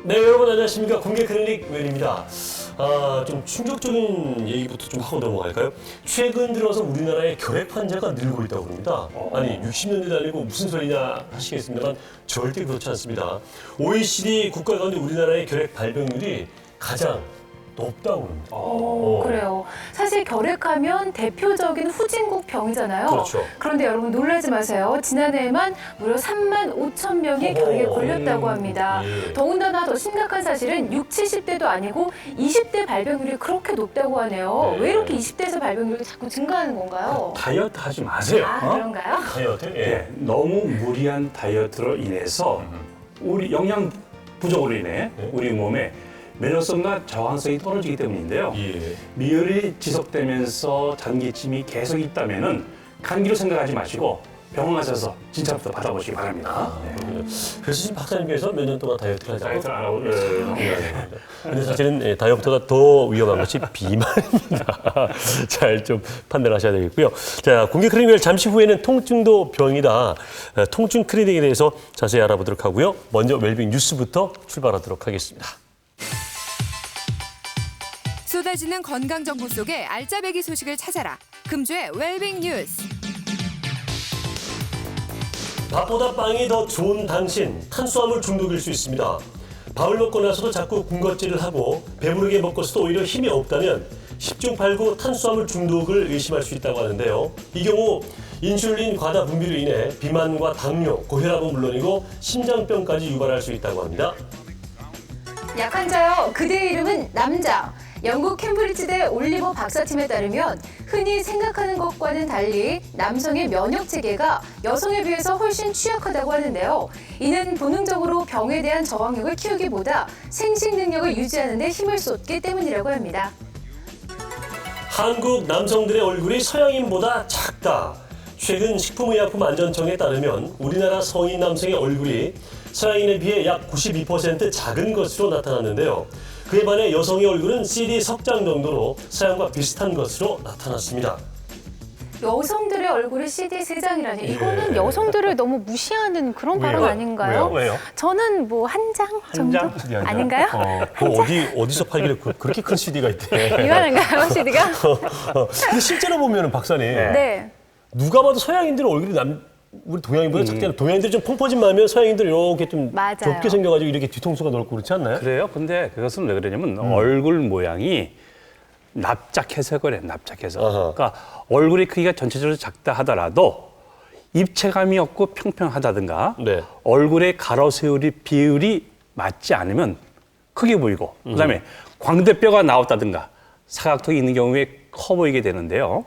네, 여러분 안녕하십니까. 공개 클리닉 웰입니다. 좀 충격적인 얘기부터 좀 하고 넘어갈까요? 최근 들어서 우리나라의 결핵 환자가 늘고 있다고 합니다. 아니, 60년대 달리고 무슨 소리냐 하시겠습니다만 절대 그렇지 않습니다. OECD 국가 가운데 우리나라의 결핵 발병률이 가장 높다고 합니다. 그래요. 사실 결핵하면 대표적인 후진국 병이잖아요. 그렇죠. 그런데 여러분 놀라지 마세요. 지난해에만 무려 3만 5천 명이 결핵에 걸렸다고 합니다. 예. 더군다나 더 심각한 사실은 60, 70대도 아니고 20대 발병률이 그렇게 높다고 하네요. 네. 왜 이렇게 20대에서 발병률이 자꾸 증가하는 건가요? 다이어트 하지 마세요. 그런가요? 다이어트? 예, 너무 무리한 다이어트로 인해서 우리 영양 부족으로 인해 우리 몸에 면역성과 저항성이 떨어지기 때문인데요. 예. 미열이 지속되면서 장기침이 계속 있다면은 감기로 생각하지 마시고 병원 가셔서 진찰부터 받아보시기 바랍니다. 그래서 지금 박사님께서 몇 년 동안 다이어트를 하자고? 다이어트 안 하고 근데 사실은 다이어트보다 더 위험한 것이 비만입니다. 잘 좀 판단하셔야 되겠고요. 자, 공개 클리닉 잠시 후에는 통증도 병이다. 통증 클리닉에 대해서 자세히 알아보도록 하고요. 먼저 웰빙 뉴스부터 출발하도록 하겠습니다. 쏟아지는 건강 정보 속에 알짜배기 소식을 찾아라. 금주의 웰빙 뉴스. 밥보다 빵이 더 좋은 당신, 탄수화물 중독일 수 있습니다. 밥을 먹고 나서도 자꾸 군것질을 하고 배부르게 먹고서도 오히려 힘이 없다면 10중 8구 탄수화물 중독을 의심할 수 있다고 하는데요. 이 경우 인슐린 과다 분비로 인해 비만과 당뇨, 고혈압은 물론이고 심장병까지 유발할 수 있다고 합니다. 약한 자요. 그대의 이름은 남자. 영국 캠브리지대 올리버 박사팀에 따르면 흔히 생각하는 것과는 달리 남성의 면역 체계가 여성에 비해서 훨씬 취약하다고 하는데요. 이는 본능적으로 병에 대한 저항력을 키우기보다 생식 능력을 유지하는 데 힘을 쏟기 때문이라고 합니다. 한국 남성들의 얼굴이 서양인보다 작다. 최근 식품의약품안전청에 따르면 우리나라 성인 남성의 얼굴이 서양인에 비해 약 92% 작은 것으로 나타났는데요. 그에 반해 여성의 얼굴은 CD 석장 정도로 서양과 비슷한 것으로 나타났습니다. 여성들의 얼굴이 CD 3장이라니 이거는 예. 여성들을 너무 무시하는 그런 왜요? 발언 아닌가요? 왜요? 저는 뭐 한 장 정도? 장? 아닌가요? 어디서 팔길래 그렇게 큰 CD가 있대? 이만한가요, CD가? 근데 실제로 보면 박사님, 네. 누가 봐도 서양인들 얼굴이 우리 동양인보다 작잖아요. 동양인들이 좀 펑퍼짐 많으면 서양인들 이렇게 좀 맞아요. 좁게 생겨가지고 이렇게 뒤통수가 넓고 그렇지 않나요? 그래요? 근데 그것은 왜 그러냐면 얼굴 모양이 납작해서 그래, 납작해서. 아하. 그러니까 얼굴의 크기가 전체적으로 작다 하더라도 입체감이 없고 평평하다든가 네. 얼굴의 가로 세울이 비율이 맞지 않으면 크게 보이고 그다음에 광대뼈가 나왔다든가 사각턱이 있는 경우에 커 보이게 되는데요.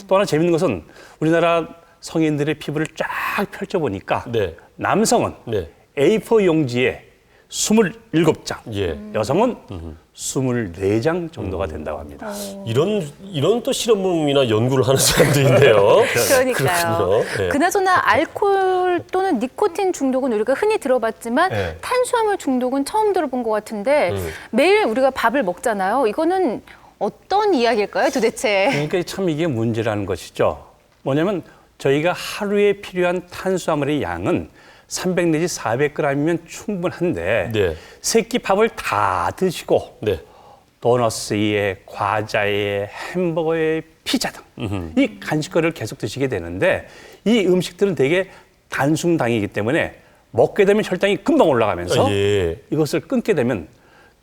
또 하나 재밌는 것은 우리나라 성인들의 피부를 쫙 펼쳐보니까 네. 남성은 네. A4 용지에 27장, 예. 여성은 24장 정도가 된다고 합니다. 이런 또 실험이나 연구를 하는 사람들인데요. 그러니까요. 그렇군요. 예. 그나저나 알코올 또는 니코틴 중독은 우리가 흔히 들어봤지만 네. 탄수화물 중독은 처음 들어본 것 같은데 매일 우리가 밥을 먹잖아요. 이거는 어떤 이야기일까요, 도대체? 그러니까 참 이게 문제라는 것이죠. 뭐냐면 저희가 하루에 필요한 탄수화물의 양은 300 내지 400g이면 충분한데 네. 세끼 밥을 다 드시고 네. 도너스에 과자에 햄버거에 피자 등 이 간식거리를 계속 드시게 되는데 이 음식들은 되게 단순당이기 때문에 먹게 되면 혈당이 금방 올라가면서 예. 이것을 끊게 되면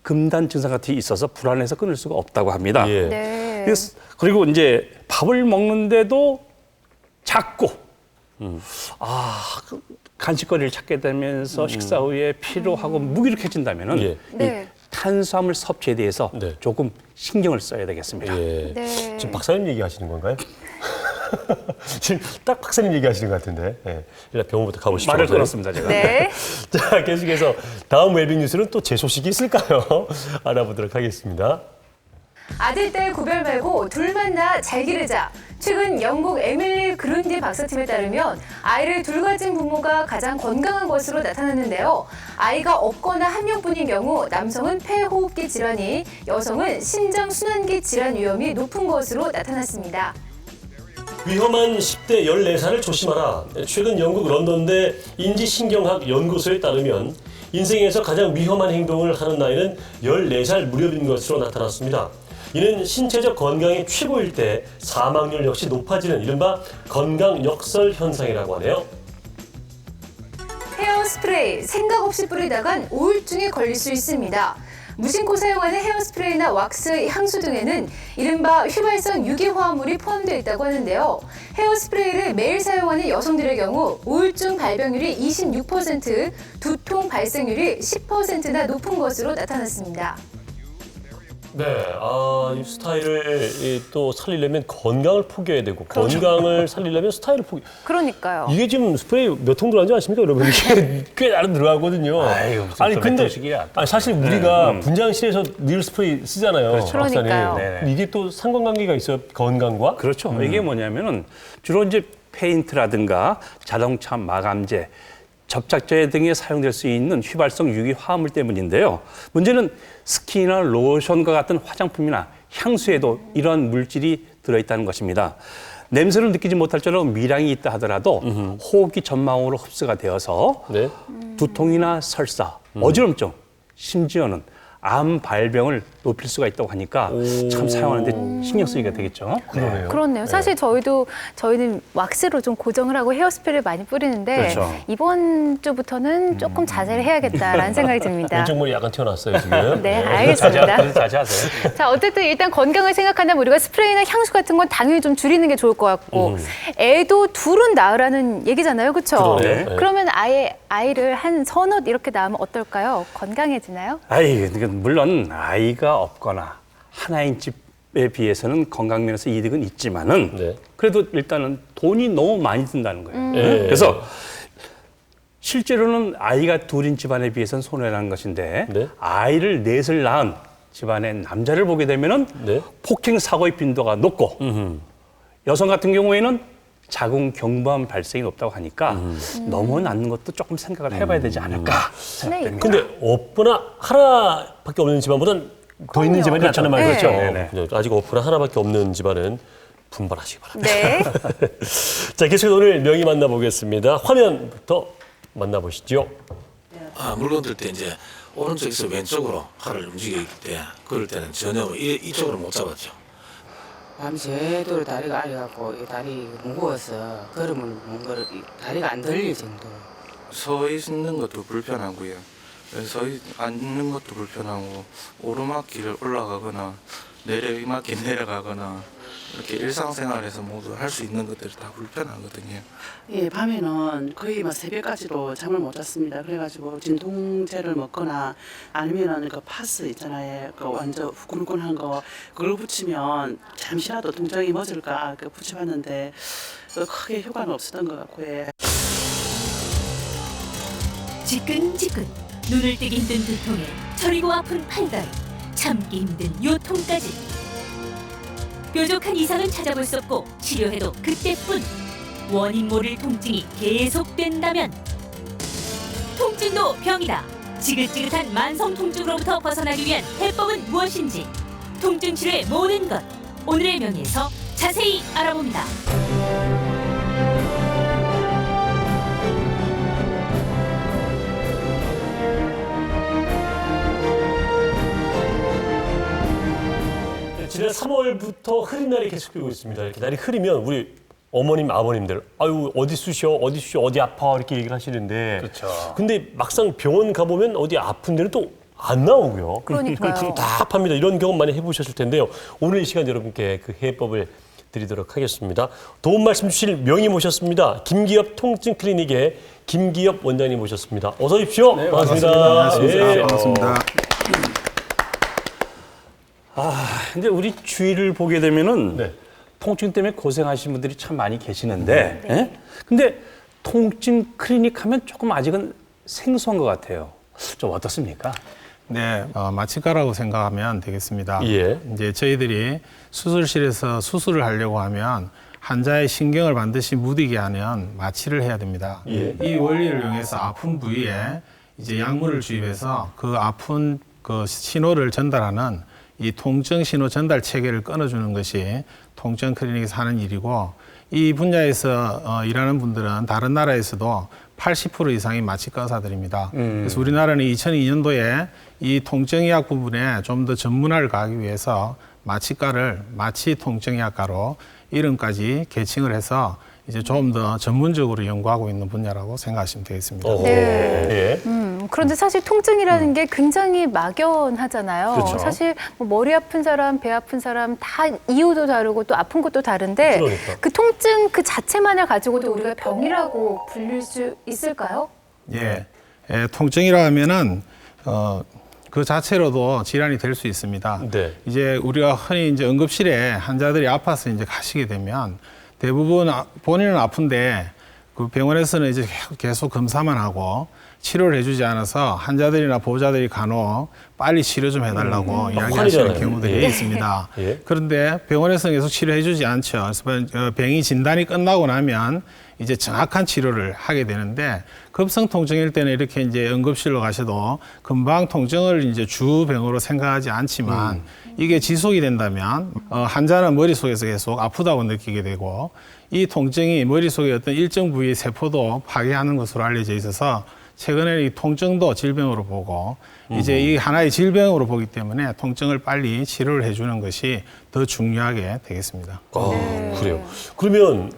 금단 증상 같은 게 있어서 불안해서 끊을 수가 없다고 합니다. 예. 네. 그리고 이제 밥을 먹는데도 자꾸 간식거리를 찾게 되면서 식사 후에 피로하고 무기력해진다면은 예. 네. 탄수화물 섭취에 대해서 네. 조금 신경을 써야 되겠습니다. 예. 네. 지금 박사님 얘기하시는 건가요? 지금 딱 박사님 얘기하시는 것 같은데. 예. 일단 병원부터 가보시죠. 말을 끊었습니다, 제가. 네. 자, 계속해서 다음 웰빙 뉴스는 또 제 소식이 있을까요? 알아보도록 하겠습니다. 아들, 딸 구별 말고 둘 만나 잘 기르자. 최근 영국 에밀리 그룬디 박사팀에 따르면 아이를 둘 가진 부모가 가장 건강한 것으로 나타났는데요. 아이가 없거나 한 명뿐인 경우 남성은 폐호흡기 질환이, 여성은 심장순환기 질환 위험이 높은 것으로 나타났습니다. 위험한 10대 14살을 조심하라. 최근 영국 런던대 인지신경학 연구소에 따르면 인생에서 가장 위험한 행동을 하는 나이는 14살 무렵인 것으로 나타났습니다. 이는 신체적 건강이 최고일 때 사망률 역시 높아지는 이른바 건강 역설 현상이라고 하네요. 헤어스프레이 생각 없이 뿌리다간 우울증에 걸릴 수 있습니다. 무심코 사용하는 헤어스프레이나 왁스, 향수 등에는 이른바 휘발성 유기화합물이 포함되어 있다고 하는데요. 헤어스프레이를 매일 사용하는 여성들의 경우 우울증 발병률이 26%, 두통 발생률이 10%나 높은 것으로 나타났습니다. 네, 이 스타일을 또 살리려면 건강을 포기해야 되고 그렇죠. 건강을 살리려면 스타일을 포기. 그러니까요. 이게 지금 스프레이 몇 통 들어간지 아십니까, 여러분? 이게 꽤 나름 들어가거든요. 아유, 무슨 또 몇 통씩이야. 사실 우리가 분장실에서 늘 스프레이 쓰잖아요. 그렇죠. 박사님. 그러니까요. 네네. 이게 또 상관관계가 있어요, 건강과? 그렇죠. 이게 뭐냐면은 주로 이제 페인트라든가 자동차 마감제, 접착제 등에 사용될 수 있는 휘발성 유기 화합물 때문인데요. 문제는 스킨이나 로션과 같은 화장품이나 향수에도 이런 물질이 들어있다는 것입니다. 냄새를 느끼지 못할 정도로 미량이 있다 하더라도 호흡기 전망으로 흡수가 되어서 네. 두통이나 설사, 어지럼증, 심지어는 암 발병을 높일 수가 있다고 하니까 참 사용하는데 신경 쓰이게 되겠죠. 그러네요. 그렇네요. 사실 저희는 왁스로 좀 고정을 하고 헤어스프레이를 많이 뿌리는데 그렇죠. 이번 주부터는 조금 자제를 해야겠다라는 생각이 듭니다. 왼쪽 머리 약간 튀어나왔어요, 지금. 네, 알겠습니다. 자제하세요. 자, 어쨌든 일단 건강을 생각한다면 우리가 스프레이나 향수 같은 건 당연히 좀 줄이는 게 좋을 것 같고 애도 둘은 낳으라는 얘기잖아요. 그렇죠? 그러네. 네. 그러면 아예 아이를 한 서너 이렇게 낳으면 어떨까요? 건강해지나요? 물론 아이가 없거나 하나인 집에 비해서는 건강 면에서 이득은 있지만은 네. 그래도 일단은 돈이 너무 많이 든다는 거예요. 네. 그래서 실제로는 아이가 둘인 집안에 비해서는 손해라는 것인데 네. 아이를 넷을 낳은 집안의 남자를 보게 되면은 네. 폭행 사고의 빈도가 높고 여성 같은 경우에는 자궁 경부암 발생이 높다고 하니까 너무 낳는 것도 조금 생각을 해봐야 되지 않을까 생각됩니다. 근데 없거나 하나밖에 없는 집안보단 더 있는 집안이 낫잖아요, 그렇죠. 그렇죠? 네. 네. 아직 없거나 하나밖에 없는 집안은 분발하시기 바랍니다. 네. 자, 계속해서 오늘 명의 만나보겠습니다. 화면부터 만나보시죠. 물건 들 때 이제 오른쪽에서 왼쪽으로 팔을 움직이기 때 그럴 때는 전혀 이쪽으로 못 잡았죠. 밤새도록 다리가 아려갖고 이 다리 무거워서 걸음을 못 걸어 다리가 안 들릴 정도. 서 있는 것도 불편하고요. 서 앉는 것도 불편하고 오르막길을 올라가거나 내리막길 내려가거나 이렇게 일상생활에서 모두 할 수 있는 것들이 다 불편하거든요. 예, 밤에는 거의 막 새벽까지도 잠을 못 잤습니다. 그래가지고 진통제를 먹거나 아니면은 그 파스 있잖아요. 그 완전 후끈후끈한 거 그걸 붙이면 잠시라도 통증이 멎을까 그 붙여봤는데 크게 효과는 없었던 것 같고요. 예. 지끈지끈 눈을 뜨기 힘든 두통에 저리고 아픈 팔다리 참기 힘든 요통까지 뾰족한 이상은 찾아볼 수 없고 치료해도 그때뿐 원인 모를 통증이 계속된다면 통증도 병이다. 지긋지긋한 만성 통증으로부터 벗어나기 위한 해법은 무엇인지 통증 치료의 모든 것 오늘의 명의에서 자세히 알아봅니다. 지난 3월부터 흐린 날이 계속되고 있습니다. 이렇게 날이 흐리면 우리 어머님, 아버님들 아유 어디 쑤셔, 어디 아파 이렇게 얘기를 하시는데 그렇죠. 근데 막상 병원 가보면 어디 아픈 데는 또 안 나오고요. 그러니까요. 답답합니다. 이런 경험 많이 해보셨을 텐데요. 오늘 이 시간 여러분께 그 해법을 드리도록 하겠습니다. 도움 말씀 주실 명의 모셨습니다. 김기엽 통증 클리닉의 김기엽 원장님 모셨습니다. 어서 오십시오. 네, 반갑습니다. 예. 반갑습니다. 근데 우리 주위를 보게 되면은 네. 통증 때문에 고생하시는 분들이 참 많이 계시는데, 예? 근데 통증 클리닉 하면 조금 아직은 생소한 것 같아요. 좀 어떻습니까? 네, 마취과라고 생각하면 되겠습니다. 예. 이제 저희들이 수술실에서 수술을 하려고 하면 환자의 신경을 반드시 무디게 하는 마취를 해야 됩니다. 예. 이 원리를 이용해서 아픈 부위에 이제 약물을 주입해서 그 아픈 그 신호를 전달하는 이 통증 신호 전달 체계를 끊어주는 것이 통증 클리닉에서 하는 일이고 이 분야에서 일하는 분들은 다른 나라에서도 80% 이상이 마취과 의사들입니다. 그래서 우리나라는 2002년도에 이 통증의학 부분에 좀 더 전문화를 가하기 위해서 마취과를 마취통증의학과로 이름까지 개칭을 해서 이제 좀 더 전문적으로 연구하고 있는 분야라고 생각하시면 되겠습니다. 네. 그런데 사실 통증이라는 게 굉장히 막연하잖아요. 그렇죠. 사실 뭐 머리 아픈 사람, 배 아픈 사람 다 이유도 다르고 또 아픈 것도 다른데 그러니까. 그 통증 그 자체만을 가지고도 우리가 병이라고 불릴 수 있을까요? 예, 통증이라 하면은 그 자체로도 질환이 될 수 있습니다. 네. 이제 우리가 흔히 이제 응급실에 환자들이 아파서 이제 가시게 되면 대부분 본인은 아픈데 그 병원에서는 이제 계속 검사만 하고 치료를 해주지 않아서 환자들이나 보호자들이 간혹 빨리 치료 좀 해달라고 이야기하시는 화내잖아요. 경우들이 예. 있습니다. 예. 그런데 병원에서는 계속 치료해주지 않죠. 그래서 병이 진단이 끝나고 나면 이제 정확한 치료를 하게 되는데 급성 통증일 때는 이렇게 이제 응급실로 가셔도 금방 통증을 이제 주 병으로 생각하지 않지만 이게 지속이 된다면 환자는 머릿속에서 계속 아프다고 느끼게 되고 이 통증이 머릿속의 어떤 일정 부위의 세포도 파괴하는 것으로 알려져 있어서 최근에 이 통증도 질병으로 보고 이제 이 하나의 질병으로 보기 때문에 통증을 빨리 치료를 해주는 것이 더 중요하게 되겠습니다. 그래요. 그러면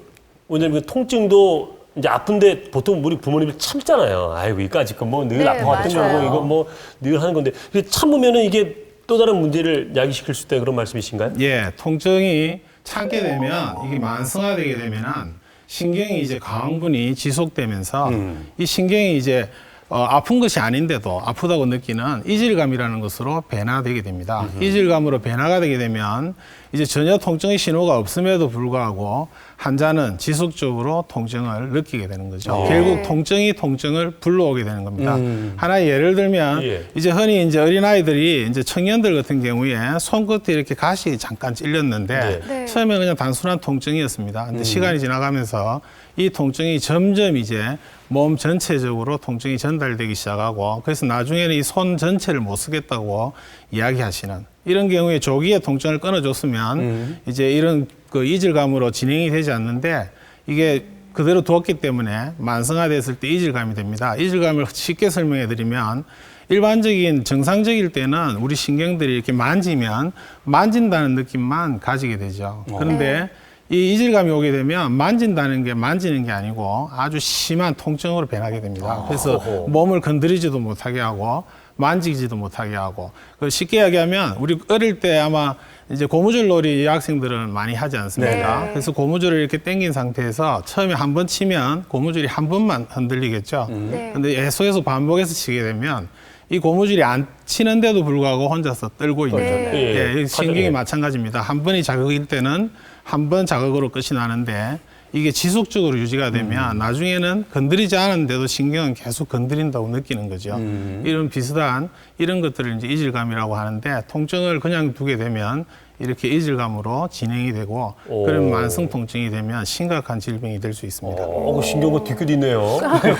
원장님 그 통증도 이제 아픈데 보통 우리 부모님이 참잖아요. 아이고 이까짓 거 뭐 늘 네, 아파왔던 맞아요. 거고 이거 뭐 늘 하는 건데 참으면은 이게 또 다른 문제를 야기시킬 수 있다 그런 말씀이신가요? 예, 통증이 참게 되면 이게 만성화되게 되면은 신경이 이제 강분이 지속되면서 이 신경이 이제 아픈 것이 아닌데도 아프다고 느끼는 이질감이라는 것으로 변화되게 됩니다. 이질감으로 변화가 되게 되면 이제 전혀 통증의 신호가 없음에도 불구하고 환자는 지속적으로 통증을 느끼게 되는 거죠. 결국 통증이 통증을 불러오게 되는 겁니다. 하나의 예를 들면 예. 이제 흔히 이제 어린아이들이 이제 청년들 같은 경우에 손끝에 이렇게 가시 잠깐 찔렸는데 네. 처음에 그냥 단순한 통증이었습니다. 근데 시간이 지나가면서 이 통증이 점점 이제 몸 전체적으로 통증이 전달되기 시작하고 그래서 나중에는 이 손 전체를 못 쓰겠다고 이야기하시는 이런 경우에 조기에 통증을 끊어줬으면 이제 이런 그 이질감으로 진행이 되지 않는데 이게 그대로 두었기 때문에 만성화됐을 때 이질감이 됩니다. 이질감을 쉽게 설명해 드리면 일반적인 정상적일 때는 우리 신경들이 이렇게 만지면 만진다는 느낌만 가지게 되죠. 그런데 이 이질감이 오게 되면 만진다는 게 만지는 게 아니고 아주 심한 통증으로 변하게 됩니다. 그래서 몸을 건드리지도 못하게 하고 만지지도 못하게 하고 쉽게 이야기하면 우리 어릴 때 아마 이제 고무줄 놀이 여학생들은 많이 하지 않습니까? 네. 그래서 고무줄을 이렇게 당긴 상태에서 처음에 한 번 치면 고무줄이 한 번만 흔들리겠죠. 네. 근데 계속해서 반복해서 치게 되면 이 고무줄이 안 치는데도 불구하고 혼자서 떨고 있는 네. 거죠. 예. 예, 신경이 예. 마찬가지입니다. 한 번이 자극일 때는 한 번 자극으로 끝이 나는데 이게 지속적으로 유지가 되면 나중에는 건드리지 않았는데도 신경은 계속 건드린다고 느끼는 거죠. 이런 비슷한 이런 것들을 이제 이질감이라고 하는데 통증을 그냥 두게 되면 이렇게 이질감으로 진행이 되고 그런 만성 통증이 되면 심각한 질병이 될 수 있습니다. 그 신경과 뒤끝이 있네요.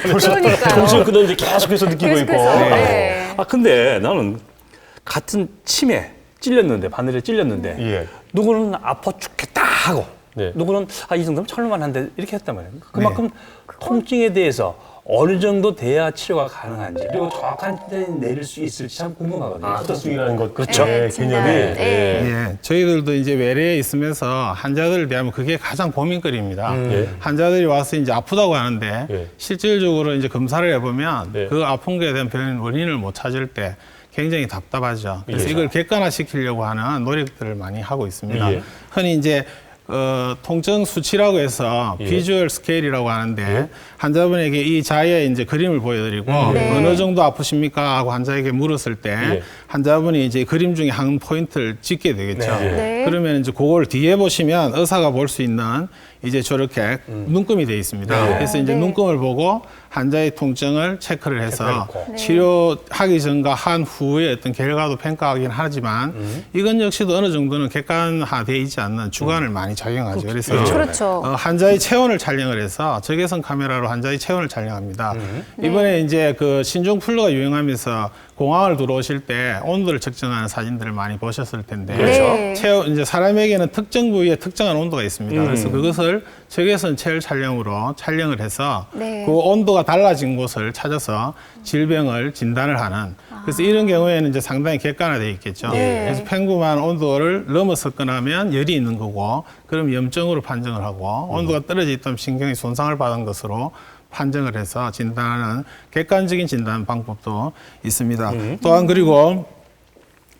벌써 그러니까요. 통증을 끊었는데 계속해서 느끼고 있고. 계속해서. 네. 아 근데 나는 같은 침에 찔렸는데 바늘에 찔렸는데 예. 누구는 아파 죽겠다 하고 네. 누구는 이 정도면 참을만한데 이렇게 했단 말이에요. 그만큼 통증에 대해서 어느 정도 돼야 치료가 가능한지 그리고 정확한 데 내릴 수 있을지 참 궁금하거든요. 아토스윙이라는 것 그렇죠. 네, 개념이. 네. 예, 저희들도 이제 외래에 있으면서 환자들을 대하면 그게 가장 고민거리입니다. 예. 환자들이 와서 이제 아프다고 하는데 예. 실질적으로 이제 검사를 해보면 네. 그 아픈 거에 대한 병 원인을 못 찾을 때 굉장히 답답하죠. 그래서 예. 이걸 객관화시키려고 하는 노력들을 많이 하고 있습니다. 예. 흔히 이제 통증 수치라고 해서 예. 비주얼 스케일이라고 하는데 환자분에게 이 자의 이제 그림을 보여드리고 네. 어느 정도 아프십니까 하고 환자에게 물었을 때 예. 환자분이 이제 그림 중에 한 포인트를 찍게 되겠죠. 네. 네. 그러면 이제 그걸 뒤에 보시면 의사가 볼 수 있는 이제 저렇게 눈금이 돼 있습니다. 네. 그래서 이제 네. 눈금을 보고 환자의 통증을 체크를 해서 체크해놓고. 치료하기 전과 한 후의 어떤 결과도 평가하긴 하지만 이건 역시도 어느 정도는 객관화되어 있지 않는 주관을 많이 작용하죠. 그래서 그렇죠. 환자의 체온을 촬영을 해서 적외선 카메라로 환자의 체온을 촬영합니다. 이번에 이제 그 신종 플루가 유행하면서 공항을 들어오실 때 온도를 측정하는 사진들을 많이 보셨을 텐데 네. 체온 이제 사람에게는 특정 부위에 특정한 온도가 있습니다. 그래서 그것을 적외선 체열 촬영으로 촬영을 해서 네. 그 온도가 온도가 달라진 곳을 찾아서 질병을 진단을 하는. 그래서 이런 경우에는 이제 상당히 객관화되어 있겠죠. 네. 그래서 펭구만 온도를 넘어섰거나 하면 열이 있는 거고, 그럼 염증으로 판정을 하고, 온도가 떨어져 있다면 신경이 손상을 받은 것으로 판정을 해서 진단하는 객관적인 진단 방법도 있습니다. 또한 그리고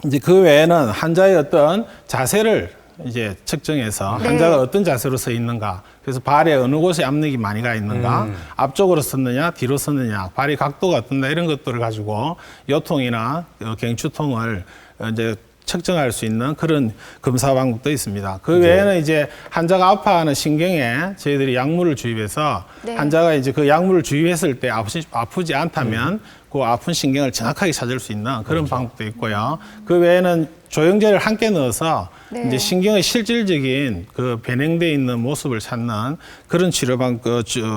이제 그 외에는 환자의 어떤 자세를 이제 측정해서 네. 환자가 어떤 자세로 서 있는가, 그래서 발에 어느 곳에 압력이 많이 가 있는가, 앞쪽으로 섰느냐, 뒤로 섰느냐, 발의 각도가 어떤가 이런 것들을 가지고 요통이나 갱추통을 이제 측정할 수 있는 그런 검사 방법도 있습니다. 그 외에는 이제 환자가 아파하는 신경에 저희들이 약물을 주입해서 네. 환자가 이제 그 약물을 주입했을 때 아프지 않다면 그 아픈 신경을 정확하게 찾을 수 있는 그런 방법도 있고요. 그 외에는 조영제를 함께 넣어서 네. 이제 신경의 실질적인 그 변형되어 있는 모습을 찾는 그런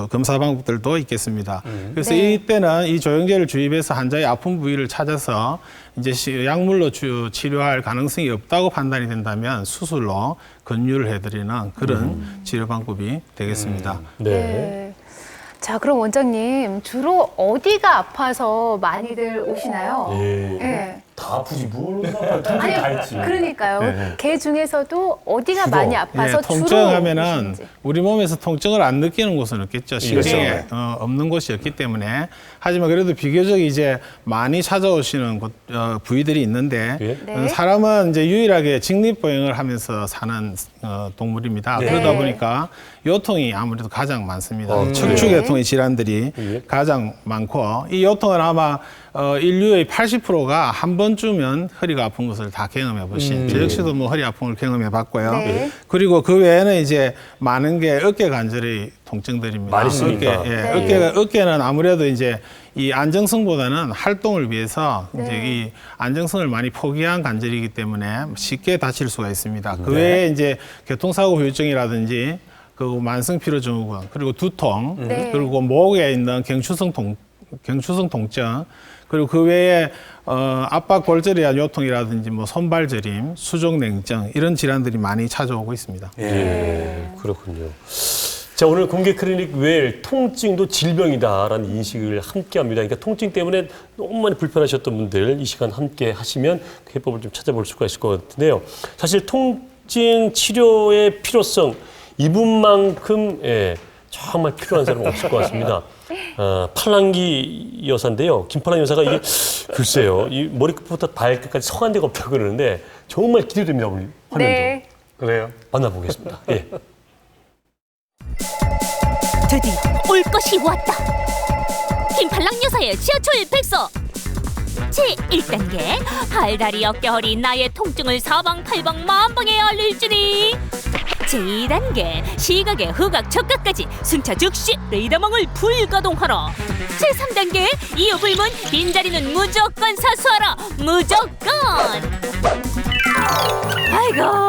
검사 방법들도 있겠습니다. 그래서 네. 이때는 이 조영제를 주입해서 환자의 아픈 부위를 찾아서 이제 약물로 치료할 가능성이 없다고 판단이 된다면 수술로 권유를 해드리는 그런 치료 방법이 되겠습니다. 네. 자, 그럼 원장님 주로 어디가 아파서 많이들 오시나요? 예. 네. 다 아프지 뭘 통증 다 있지. 그러니까요. 네. 개 중에서도 어디가 많이 아파서 주로 통증하면은 오시는지. 우리 몸에서 통증을 안 느끼는 곳은 없겠죠. 신경에 그렇죠. 없는 곳이 없기 때문에. 하지만 그래도 비교적 이제 많이 찾아오시는 부위들이 있는데 예. 네. 사람은 이제 유일하게 직립보행을 하면서 사는 동물입니다. 네. 그러다 보니까 요통이 아무래도 가장 많습니다. 네. 척추계통의 질환들이 예. 가장 많고 이 요통은 아마 인류의 80%가 한 번쯤은 허리가 아픈 것을 다 경험해 보신. 저 역시도 뭐 허리 아픔을 경험해 봤고요. 네. 그리고 그 외에는 이제 많은 게 어깨 관절의 통증들입니다. 많이 쓰니까. 네. 어깨는 아무래도 이제 이 안정성보다는 활동을 위해서 네. 이제 이 안정성을 많이 포기한 관절이기 때문에 쉽게 다칠 수가 있습니다. 그 네. 외에 이제 교통사고 후유증이라든지 그 만성 피로증후군 그리고 두통 네. 그리고 목에 있는 경추성 통증 그리고 그 외에 압박 골절에 의한 요통이라든지 뭐 손발 저림, 수족 냉증 이런 질환들이 많이 찾아오고 있습니다. 예, 그렇군요. 자, 오늘 공개 클리닉 웰 통증도 질병이다라는 인식을 함께 합니다. 그러니까 통증 때문에 너무 많이 불편하셨던 분들 이 시간 함께 하시면 그 해법을 좀 찾아볼 수가 있을 것 같은데요. 사실 통증 치료의 필요성 이분만큼 정말 필요한 사람은 없을 것 같습니다. 팔랑기 여사인데요. 김팔랑 여사가 이게 글쎄요. 이 머리끝부터 발끝까지 성한 데가 없다고 그러는데 정말 기대됩니다. 우리 화면도. 네. 그래요? 만나보겠습니다. 예. 드디어 올 것이 왔다. 김팔랑 여사의 지하철 백서. 제1단계 팔다리 어깨 허리 나의 통증을 사방팔방 만방에 알릴지니. 제2단계 시각의 후각 촉각까지 승차 즉시 레이더망을 불가동하라. 제3단계 이유 불문 빈자리는 무조건 사수하라. 무조건.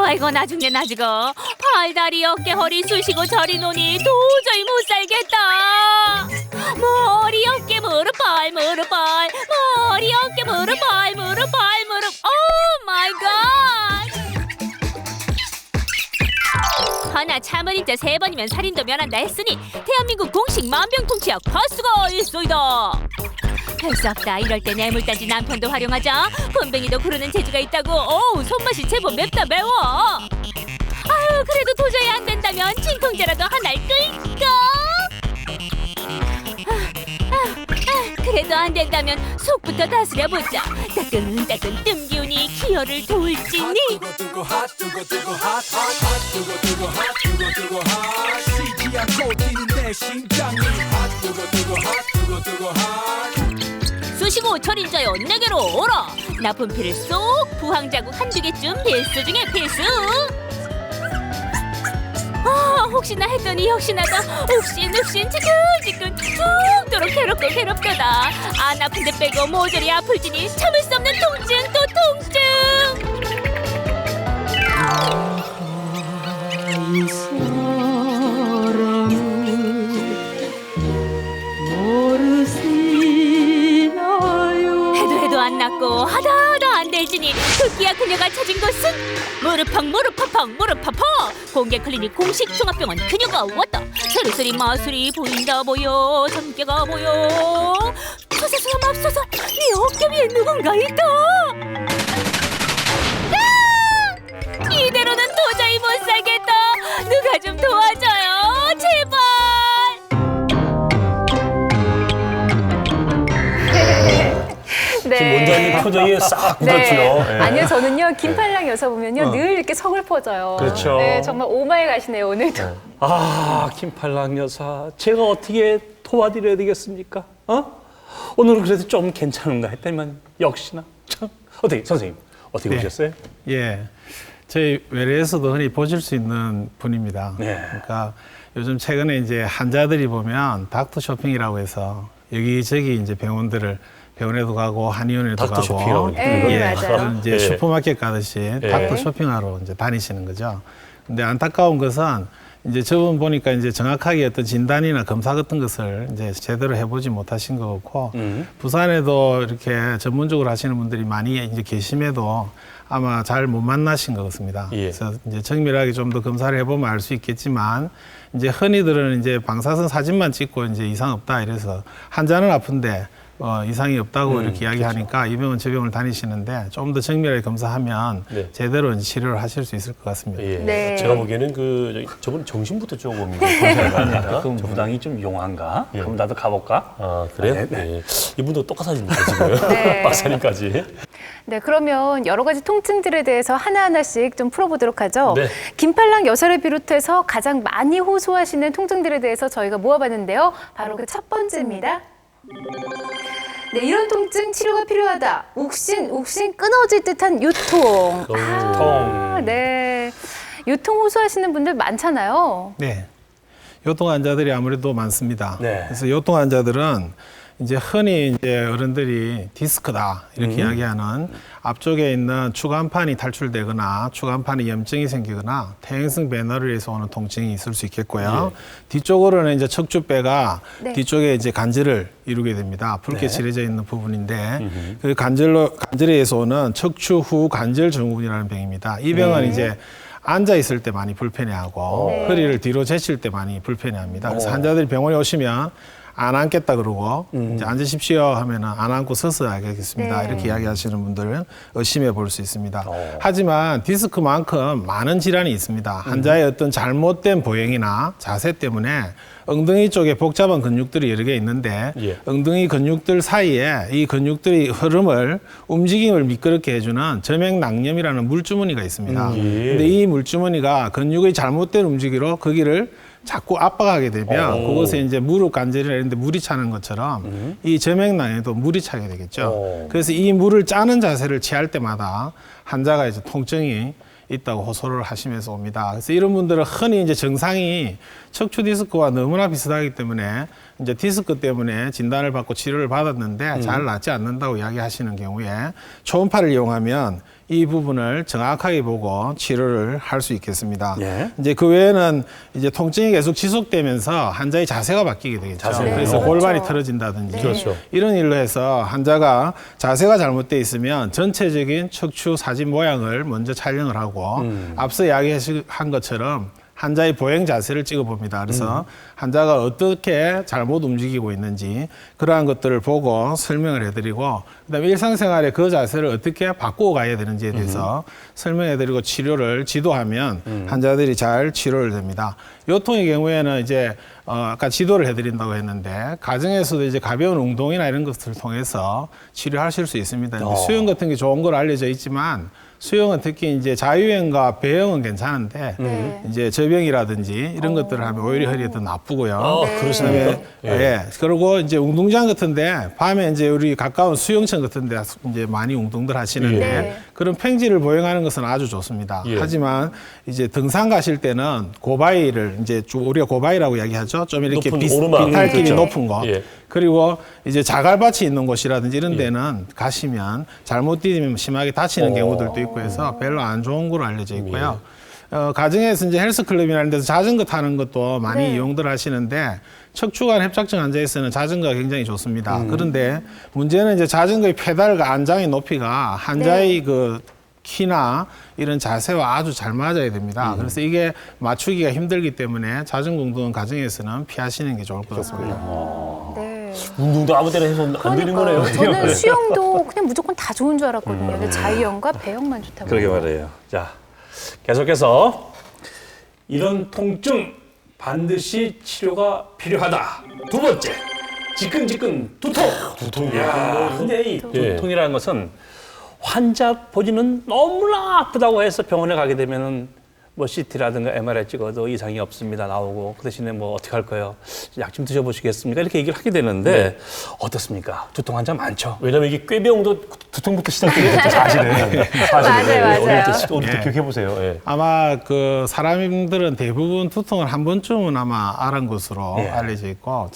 아이고 나중에 팔다리 어깨 허리 쑤시고 저리 노니 도저히 못 살겠다. 머리 어깨 무릎 발 머리 어깨 무릎 발 무릎 오 마이 갓. 하나 참을인자 3번이면 살인도 면한다 했으니 대한민국 공식 만병통치약 파수가 있소이다. 할 수 없다. 이럴 때 뇌물단지 남편도 활용하자. 곤뱅이도 구르는 재주가 있다고. 어우 손맛이 제법 맵다 매워. 아유 그래도 도저히 안 된다면 진통제라도 하나를 끌까? 그래도 안 된다면 속부터 다스려보자. 따끈따끈 뜸 기운이 기혈을 도울지니. 쑤시고 철인자여 내게로 오라. 나쁜 피를 쏙 부항자국 한두 개쯤 필수 중에 필수. 혹시나 했더니 역시나다. 욱신 지끈지끈 죽도록 괴롭도다. 안 아픈데 빼고 모조리 아플지니 참을 수 없는 통증 또 통증. 해도 안 낫고 하다 안 될지니 급기야 그녀가 찾은 것은 무릎팍 무릎팍팍 무릎팍팍 공개 클리닉 공식 종합병원 그녀가 왔다. 세리세리 마술이 보인다 보여 참깨가 보여 서서서 맙소서 네 어깨 위에 누군가 있다. 아! 이대로는 도저히 못 살겠다. 누가 좀 도와줘요 제발. 지금 원장님 표정이 싹 굳었죠. 예. 아니요, 저는요 김팔랑 여사 보면요 늘 이렇게 서글퍼져요. 그렇죠. 네, 정말 오마에 가시네요 오늘도. 아, 김팔랑 여사, 제가 어떻게 도와드려야 되겠습니까? 오늘은 그래도 좀 괜찮은가 했더니만 역시나 참. 어떻게 선생님 어떻게 보셨어요? 예, 저희 외래에서도 흔히 보실 수 있는 분입니다. 네. 그러니까 요즘 최근에 이제 환자들이 보면 닥터 쇼핑이라고 해서 여기저기 이제 병원에도 가고 한의원에도 닥터 가고 쇼핑하고 네, 맞아요. 이제 예. 슈퍼마켓 가듯이 닥터 쇼핑하러 이제 다니시는 거죠. 근데 안타까운 것은 이제 저분 보니까 이제 정확하게 어떤 진단이나 검사 같은 것을 이제 제대로 해보지 못하신 것 같고 부산에도 이렇게 전문적으로 하시는 분들이 많이 이제 계심에도 아마 잘 못 만나신 것 같습니다. 예. 그래서 이제 정밀하게 좀 더 검사를 해보면 알 수 있겠지만 이제 흔히들은 이제 방사선 사진만 찍고 이제 이상 없다 이래서 환자는 아픈데 이상이 없다고 이렇게 이야기하니까 이 병원 저 병원을 다니시는데 좀 더 정밀하게 검사하면 네. 제대로 이제 치료를 하실 수 있을 것 같습니다. 예. 네. 제가 보기에는 저분 정신부터 조금 문제가 그 무당이 좀 용한가? 예. 그럼 나도 가볼까? 아, 그래요? 네, 네. 예. 이분도 똑같아집니다, 지금. 네. 박사님까지. 네, 그러면 여러 가지 통증들에 대해서 하나하나씩 좀 풀어보도록 하죠. 네. 김팔랑 여사를 비롯해서 가장 많이 호소하시는 통증들에 대해서 저희가 모아봤는데요. 바로 그 첫 번째입니다. 네, 이런 통증 치료가 필요하다. 욱신 끊어질 듯한 요통. 네. 요통 호소하시는 분들 많잖아요. 네. 요통 환자들이 아무래도 많습니다. 네. 그래서 요통 환자들은 이제 흔히 이제 어른들이 디스크다 이렇게 이야기하는 앞쪽에 있는 추간판이 탈출되거나 추간판에 염증이 생기거나 퇴행성 배너를 해서 오는 통증이 있을 수 있겠고요. 뒤쪽으로는 이제 척추뼈가 네. 뒤쪽에 이제 간질을 이루게 됩니다. 붉게 칠해져 있는 부분인데 그 간질에 의해서 오는 척추 후 간질 증후군이라는 병입니다. 이 병은 이제 앉아 있을 때 많이 불편해하고 허리를 뒤로 제칠 때 많이 불편해합니다. 그래서 환자들이 병원에 오시면 안 앉겠다 그러고 이제 앉으십시오 하면은 안 앉고 서서 하겠습니다. 네. 이렇게 이야기하시는 분들은 의심해 볼 수 있습니다. 하지만 디스크만큼 많은 질환이 있습니다. 환자의 어떤 잘못된 보행이나 자세 때문에 엉덩이 쪽에 복잡한 근육들이 여러 개 있는데 예. 엉덩이 근육들 사이에 이 근육들이 움직임을 미끄럽게 해주는 점액낭염이라는 물주머니가 있습니다. 근데 이 물주머니가 근육의 잘못된 움직이로 거기를 자꾸 압박하게 되면 그것에 이제 무릎 관절이나 이런 데 물이 차는 것처럼 이 점액낭에도 물이 차게 되겠죠. 그래서 이 물을 짜는 자세를 취할 때마다 환자가 이제 통증이 있다고 호소를 하시면서 옵니다. 그래서 이런 분들은 흔히 이제 증상이 척추 디스크와 너무나 비슷하기 때문에 이제 디스크 때문에 진단을 받고 치료를 받았는데 잘 낫지 않는다고 이야기하시는 경우에 초음파를 이용하면 이 부분을 정확하게 보고 치료를 할 수 있겠습니다. 예. 이제 그 외에는 이제 통증이 계속 지속되면서 환자의 자세가 바뀌게 되겠죠. 자세가. 그래서 네. 골반이 그렇죠. 틀어진다든지 그렇죠. 이런 일로 해서 환자가 자세가 잘못돼 있으면 전체적인 척추 사진 모양을 먼저 촬영을 하고 앞서 이야기한 것처럼 환자의 보행 자세를 찍어봅니다. 그래서 환자가 어떻게 잘못 움직이고 있는지 그러한 것들을 보고 설명을 해드리고 그다음에 일상생활에 그 자세를 어떻게 바꾸어 가야 되는지에 대해서 설명해드리고 치료를 지도하면 환자들이 잘 치료를 됩니다. 요통의 경우에는 이제 아까 지도를 해드린다고 했는데 가정에서도 이제 가벼운 운동이나 이런 것들을 통해서 치료하실 수 있습니다. 근데 수영 같은 게 좋은 걸 알려져 있지만 수영은 특히 이제 자유형과 배영은 괜찮은데 이제 저병이라든지 이런 것들을 하면 오히려 허리에 더 나쁘고요. 그렇습니까? 예. 그리고 이제 운동장 같은데 밤에 이제 우리 가까운 수영장 같은데 이제 많이 운동들 하시는데 네. 그런 평지를 보행하는 것은 아주 좋습니다. 예. 하지만 이제 등산 가실 때는 고바위를 이제 우리가 고바위라고 이야기하죠. 좀 이렇게 높은 오르막. 비탈길이 그렇죠. 높은 거. 예. 그리고 이제 자갈밭이 있는 곳이라든지 이런 데는 가시면 잘못 뛰면 심하게 다치는 경우들도 있고 해서 별로 안 좋은 걸로 알려져 있고요. 가정에서 이제 헬스클럽이나 이런 데서 자전거 타는 것도 많이 이용들 하시는데 척추관 협착증 환자에서는 자전거가 굉장히 좋습니다. 그런데 문제는 이제 자전거의 페달과 안장의 높이가 환자의 그 키나 이런 자세와 아주 잘 맞아야 됩니다. 그래서 이게 맞추기가 힘들기 때문에 자전거 가정에서는 피하시는 게 좋을 것 같습니다. 네. 운동도 아무 때나 해서 안 되는 거네요. 저는 수영도 그냥 무조건 다 좋은 줄 알았거든요. 근데 자유형과 배영만 좋다고. 그러게 말이에요. 자, 계속해서 이런 통증 반드시 치료가 필요하다. 두 번째, 지끈지끈 두통. 두통이야. 근데 이 두통이라는 것은 환자 본인은 너무나 아프다고 해서 병원에 가게 되면은 뭐 CT라든가 MRI 찍어도 이상이 없습니다 나오고 그 대신에 뭐 어떻게 할 거예요? 약 좀 드셔보시겠습니까? 이렇게 얘기를 하게 되는데 어떻습니까? 두통 환자 많죠. 왜냐면 이게 꾀병도 두통부터 시작되거든요. 사실은. 맞아요. 어릴 때 기억해 보세요. 예. 아마 그 사람들은 대부분 두통을 한 번쯤은 아마 앓은 것으로 알려져 있고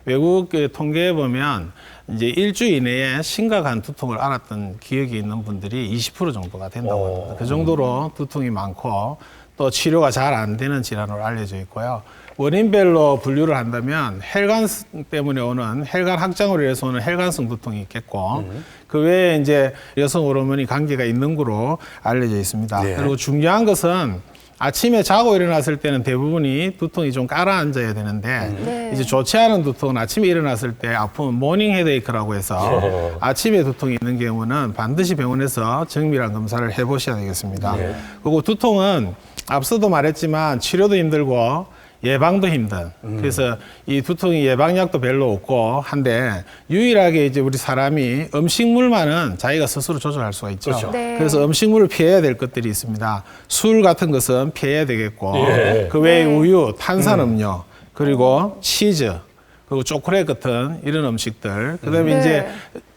외국 그 통계에 보면 이제 일주일 이내에 심각한 두통을 앓았던 기억이 있는 분들이 20% 정도가 된다고 합니다. 그 정도로 두통이 많고 또 치료가 잘 안 되는 질환으로 알려져 있고요. 원인별로 분류를 한다면 혈관 때문에 오는 혈관 확장으로 인해서 오는 혈관성 두통이 있겠고 그 외에 이제 여성 호르몬이 관계가 있는 거로 알려져 있습니다. 그리고 중요한 것은 아침에 자고 일어났을 때는 대부분이 두통이 좀 깔아앉아야 되는데 이제 좋지 않은 두통은 아침에 일어났을 때 아프면 모닝 헤데이크라고 해서 아침에 두통이 있는 경우는 반드시 병원에서 정밀한 검사를 해보셔야 되겠습니다. 그리고 두통은 앞서도 말했지만 치료도 힘들고 예방도 힘든. 그래서 이 두통이 예방약도 별로 없고 한데 유일하게 이제 우리 사람이 음식물만은 자기가 스스로 조절할 수가 있죠. 그렇죠. 그래서 음식물을 피해야 될 것들이 있습니다. 술 같은 것은 피해야 되겠고 그 외에 우유, 탄산음료, 그리고 치즈, 그리고 초콜릿 같은 이런 음식들. 그다음에 이제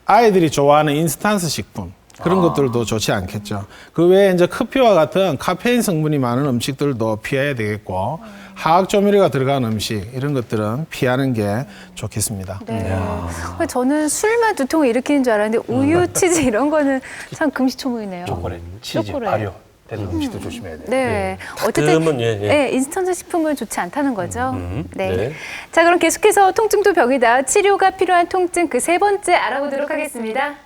아이들이 좋아하는 인스턴트 식품. 그런 것들도 좋지 않겠죠. 그 외에 이제 커피와 같은 카페인 성분이 많은 음식들도 피해야 되겠고 화학 조미료가 들어간 음식 이런 것들은 피하는 게 좋겠습니다. 저는 술만 두통을 일으키는 줄 알았는데 우유, 치즈 이런 거는 참 금시초문이네요. 초콜릿, 치즈, 발효 되는 음식도 조심해야 돼요. 네. 어쨌든 가끔은 인스턴트 식품은 좋지 않다는 거죠. 네. 자, 그럼 계속해서 통증도 병이다. 치료가 필요한 통증 그 세 번째 알아보도록 하겠습니다.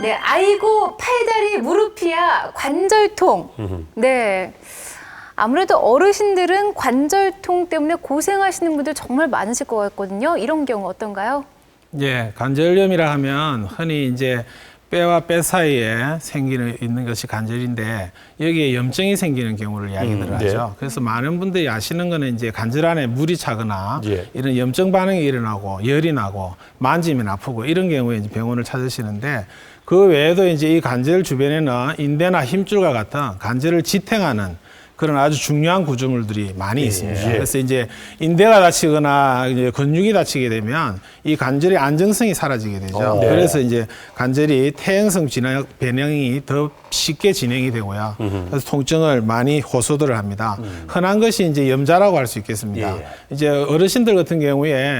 네, 아이고 팔다리 무릎이야 관절통. 네. 아무래도 어르신들은 관절통 때문에 고생하시는 분들 정말 많으실 것 같거든요. 이런 경우 어떤가요? 예, 관절염이라 하면 흔히 이제 뼈와 뼈 사이에 있는 것이 관절인데 여기에 염증이 생기는 경우를 이야기를 하죠. 그래서 많은 분들이 아시는 거는 이제 관절 안에 물이 차거나 이런 염증 반응이 일어나고 열이 나고 만지면 아프고 이런 경우에 이제 병원을 찾으시는데 그 외에도 이제 이 관절 주변에는 인대나 힘줄과 같은 관절을 지탱하는 그런 아주 중요한 구조물들이 많이 있습니다. 그래서 이제 인대가 다치거나 이제 근육이 다치게 되면 이 관절의 안정성이 사라지게 되죠. 그래서 이제 관절이 퇴행성 변형이 더 쉽게 진행이 되고요. 그래서 통증을 많이 호소를 합니다. 흔한 것이 이제 염자라고 할 수 있겠습니다. 이제 어르신들 같은 경우에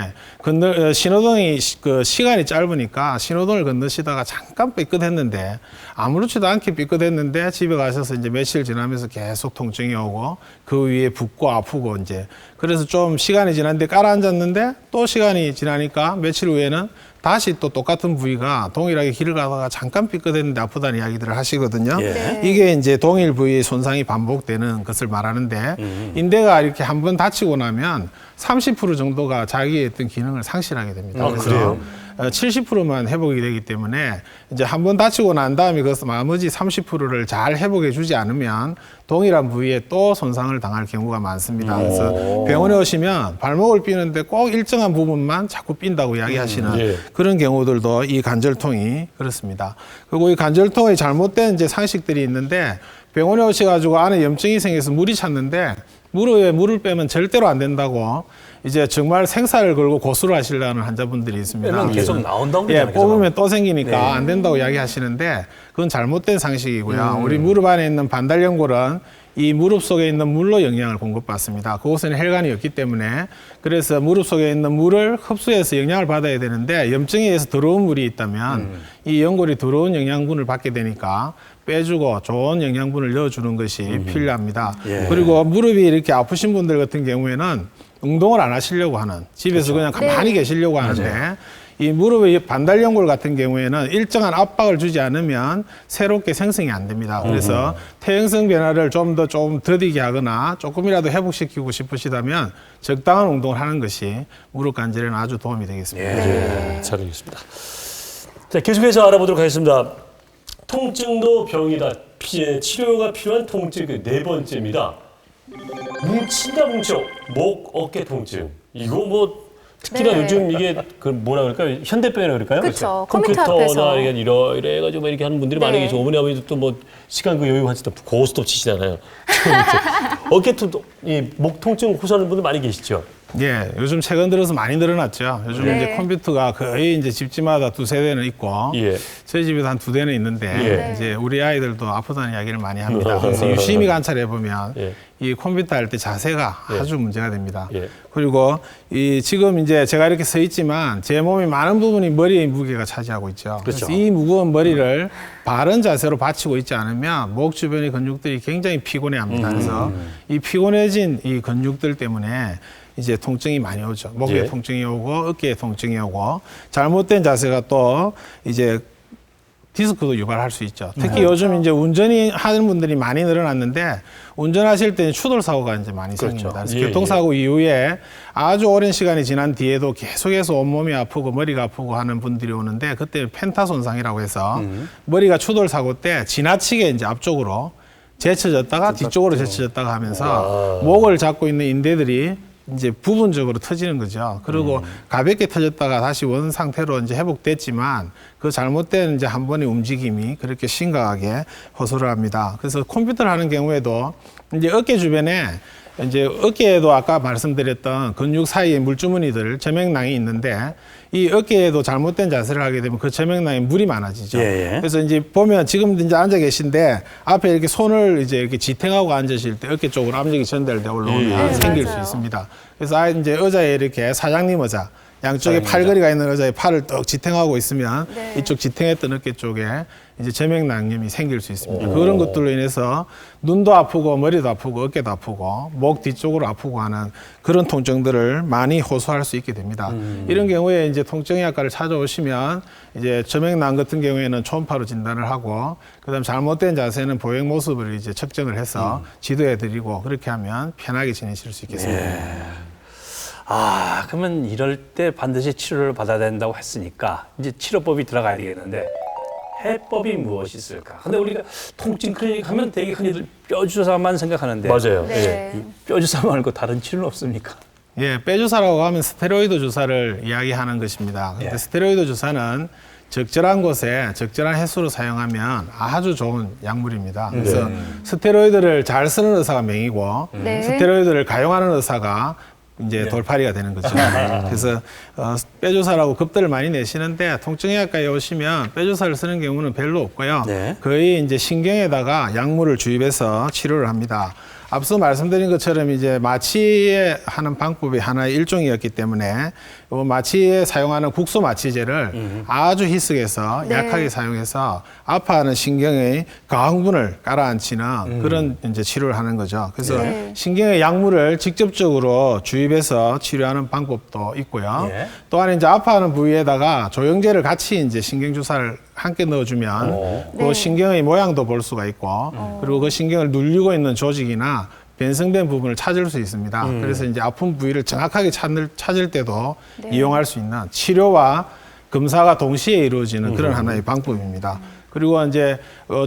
신호등이 그 시간이 짧으니까 신호등을 건너시다가 잠깐 삐끗했는데 아무렇지도 않게 삐끗했는데 집에 가셔서 이제 며칠 지나면서 계속 통증이 오고 그 위에 붓고 아프고 이제 그래서 좀 시간이 지났는데 깔아앉았는데 또 시간이 지나니까 며칠 후에는 다시 또 똑같은 부위가 동일하게 길을 가다가 잠깐 삐끗했는데 아프다는 이야기들을 하시거든요. 이게 이제 동일 부위의 손상이 반복되는 것을 말하는데 인대가 이렇게 한번 다치고 나면 30% 정도가 자기의 어떤 기능을 상실하게 됩니다. 그래서 70%만 회복이 되기 때문에 이제 한번 다치고 난 다음에 그 나머지 30%를 잘 회복해 주지 않으면 동일한 부위에 또 손상을 당할 경우가 많습니다. 그래서 병원에 오시면 발목을 삐는데 꼭 일정한 부분만 자꾸 삔다고 이야기하시는 그런 경우들도 이 관절통이 그렇습니다. 그리고 이 관절통의 잘못된 이제 상식들이 있는데 병원에 오셔가지고 안에 염증이 생겨서 물이 찼는데 무릎에 물을 빼면 절대로 안 된다고 이제 정말 생사를 걸고 고수를 하시려는 환자분들이 있습니다. 빼면 계속 나온다고 그러잖아요. 뽑으면 또 생기니까 안 된다고 이야기하시는데 그건 잘못된 상식이고요. 우리 무릎 안에 있는 반달연골은 이 무릎 속에 있는 물로 영양을 공급받습니다. 그곳에는 혈관이 없기 때문에 그래서 무릎 속에 있는 물을 흡수해서 영양을 받아야 되는데 염증에 의해서 더러운 물이 있다면 이 연골이 더러운 영양분을 받게 되니까 빼주고 좋은 영양분을 넣어주는 것이 필요합니다. 그리고 무릎이 이렇게 아프신 분들 같은 경우에는 운동을 안 하시려고 하는 집에서 그냥 가만히 계시려고 하는데 이 무릎의 반달 연골 같은 경우에는 일정한 압박을 주지 않으면 새롭게 생성이 안 됩니다. 그래서 퇴행성 변화를 좀 더디게 하거나 조금이라도 회복시키고 싶으시다면 적당한 운동을 하는 것이 무릎 관절에는 아주 도움이 되겠습니다. 네, 잘 알겠습니다. 자, 계속해서 알아보도록 하겠습니다. 통증도 병이다. 치료가 필요한 통증 네 번째입니다. 뭉친다 뭉쳐 목 어깨 통증. 이거 뭐 특히나 네. 요즘 이게 그 뭐라 그럴까요? 현대병이라 그럴까요? 그쵸. 컴퓨터 컴퓨터나 앞에서. 이래 해가지고 이렇게 하는 분들이 많이 네. 계시고 어머니 아버지도 또 뭐 시간 그 여유 하실 때 고스톱 치시잖아요. 어깨 통증, 목 통증 호소하는 분들 많이 계시죠. 예, 요즘 최근 들어서 많이 늘어났죠. 요즘 네. 이제 컴퓨터가 거의 이제 집집마다 두세 대는 있고, 예. 저희 집에도 한 두 대는 있는데, 예. 이제 우리 아이들도 아프다는 이야기를 많이 합니다. 그래서 유심히 관찰해 보면 예. 이 컴퓨터 할 때 자세가 아주 문제가 됩니다. 예. 그리고 이 지금 이제 제가 이렇게 서 있지만 제 몸의 많은 부분이 머리의 무게가 차지하고 있죠. 그렇죠. 그래서 이 무거운 머리를 바른 자세로 받치고 있지 않으면 목 주변의 근육들이 굉장히 피곤해합니다. 그래서 이 피곤해진 이 근육들 때문에 이제 통증이 많이 오죠. 목에 예. 통증이 오고 어깨에 통증이 오고 잘못된 자세가 또 이제 디스크도 유발할 수 있죠. 특히 요즘 이제 운전이 하는 분들이 많이 늘어났는데 운전하실 때는 추돌 사고가 이제 많이 생깁니다. 그래서 예, 교통사고 이후에 아주 오랜 시간이 지난 뒤에도 계속해서 온몸이 아프고 머리가 아프고 하는 분들이 오는데 그때 펜타 손상이라고 해서 머리가 추돌 사고 때 지나치게 이제 앞쪽으로 제쳐졌다가 뒤쪽으로 제쳐졌다가 하면서 목을 잡고 있는 인대들이 이제 부분적으로 터지는 거죠. 그리고 가볍게 터졌다가 다시 원 상태로 이제 회복됐지만 그 잘못된 이제 한 번의 움직임이 그렇게 심각하게 호소를 합니다. 그래서 컴퓨터를 하는 경우에도 이제 어깨 주변에 이제 어깨에도 아까 말씀드렸던 근육 사이에 물주머니들, 저맥낭이 있는데 이 어깨에도 잘못된 자세를 하게 되면 그 저맥낭에 물이 많아지죠. 예, 예. 그래서 이제 보면 지금 이제 앉아 계신데 앞에 이렇게 손을 이제 이렇게 지탱하고 앉으실 때 어깨 쪽으로 압력이 전달돼 올라오면 생길 수 있습니다. 그래서 이제 의자에 이렇게 사장님 의자, 양쪽에 팔걸이가 있는 의자에 팔을 떡 지탱하고 있으면 이쪽 지탱했던 어깨 쪽에 이제 저맥낭염이 생길 수 있습니다. 그런 것들로 인해서 눈도 아프고 머리도 아프고 어깨도 아프고 목 뒤쪽으로 아프고 하는 그런 통증들을 많이 호소할 수 있게 됩니다. 이런 경우에 이제 통증의학과를 찾아오시면 이제 저맥낭 같은 경우에는 초음파로 진단을 하고 그다음 잘못된 자세는 보행 모습을 이제 측정을 해서 지도해드리고 그렇게 하면 편하게 지내실 수 있겠습니다. 아, 그러면 이럴 때 반드시 치료를 받아야 된다고 했으니까 이제 치료법이 들어가야 되겠는데 해법이 무엇이 있을까? 근데 우리가 통증 클리닉 하면 되게 흔히들 뼈주사만 생각하는데 맞아요. 네. 예. 뼈주사 말고 다른 치료는 없습니까? 예, 뼈주사라고 하면 스테로이드 주사를 이야기하는 것입니다. 근데 예. 스테로이드 주사는 적절한 곳에 적절한 횟수로 사용하면 아주 좋은 약물입니다. 그래서 스테로이드를 잘 쓰는 의사가 명이고 네. 스테로이드를 가용하는 의사가 이제 돌팔이가 되는 거죠. 그래서 뼈주사라고 급들을 많이 내시는데 통증의학과에 오시면 뼈주사를 쓰는 경우는 별로 없고요. 네. 거의 이제 신경에다가 약물을 주입해서 치료를 합니다. 앞서 말씀드린 것처럼 이제 마취에 하는 방법이 하나의 일종이었기 때문에 이 마취에 사용하는 국소 마취제를 아주 희석해서 네. 약하게 사용해서 아파하는 신경의 가항분을 깔아앉히는 그런 이제 치료를 하는 거죠. 그래서 네. 신경의 약물을 직접적으로 주입해서 치료하는 방법도 있고요. 예. 또한 이제 아파하는 부위에다가 조영제를 같이 이제 신경 주사를 함께 넣어주면 그 네. 신경의 모양도 볼 수가 있고 그리고 그 신경을 눌리고 있는 조직이나 변성된 부분을 찾을 수 있습니다. 그래서 이제 아픈 부위를 정확하게 찾을 때도 이용할 수 있는 치료와 검사가 동시에 이루어지는 그런 하나의 방법입니다. 그리고 이제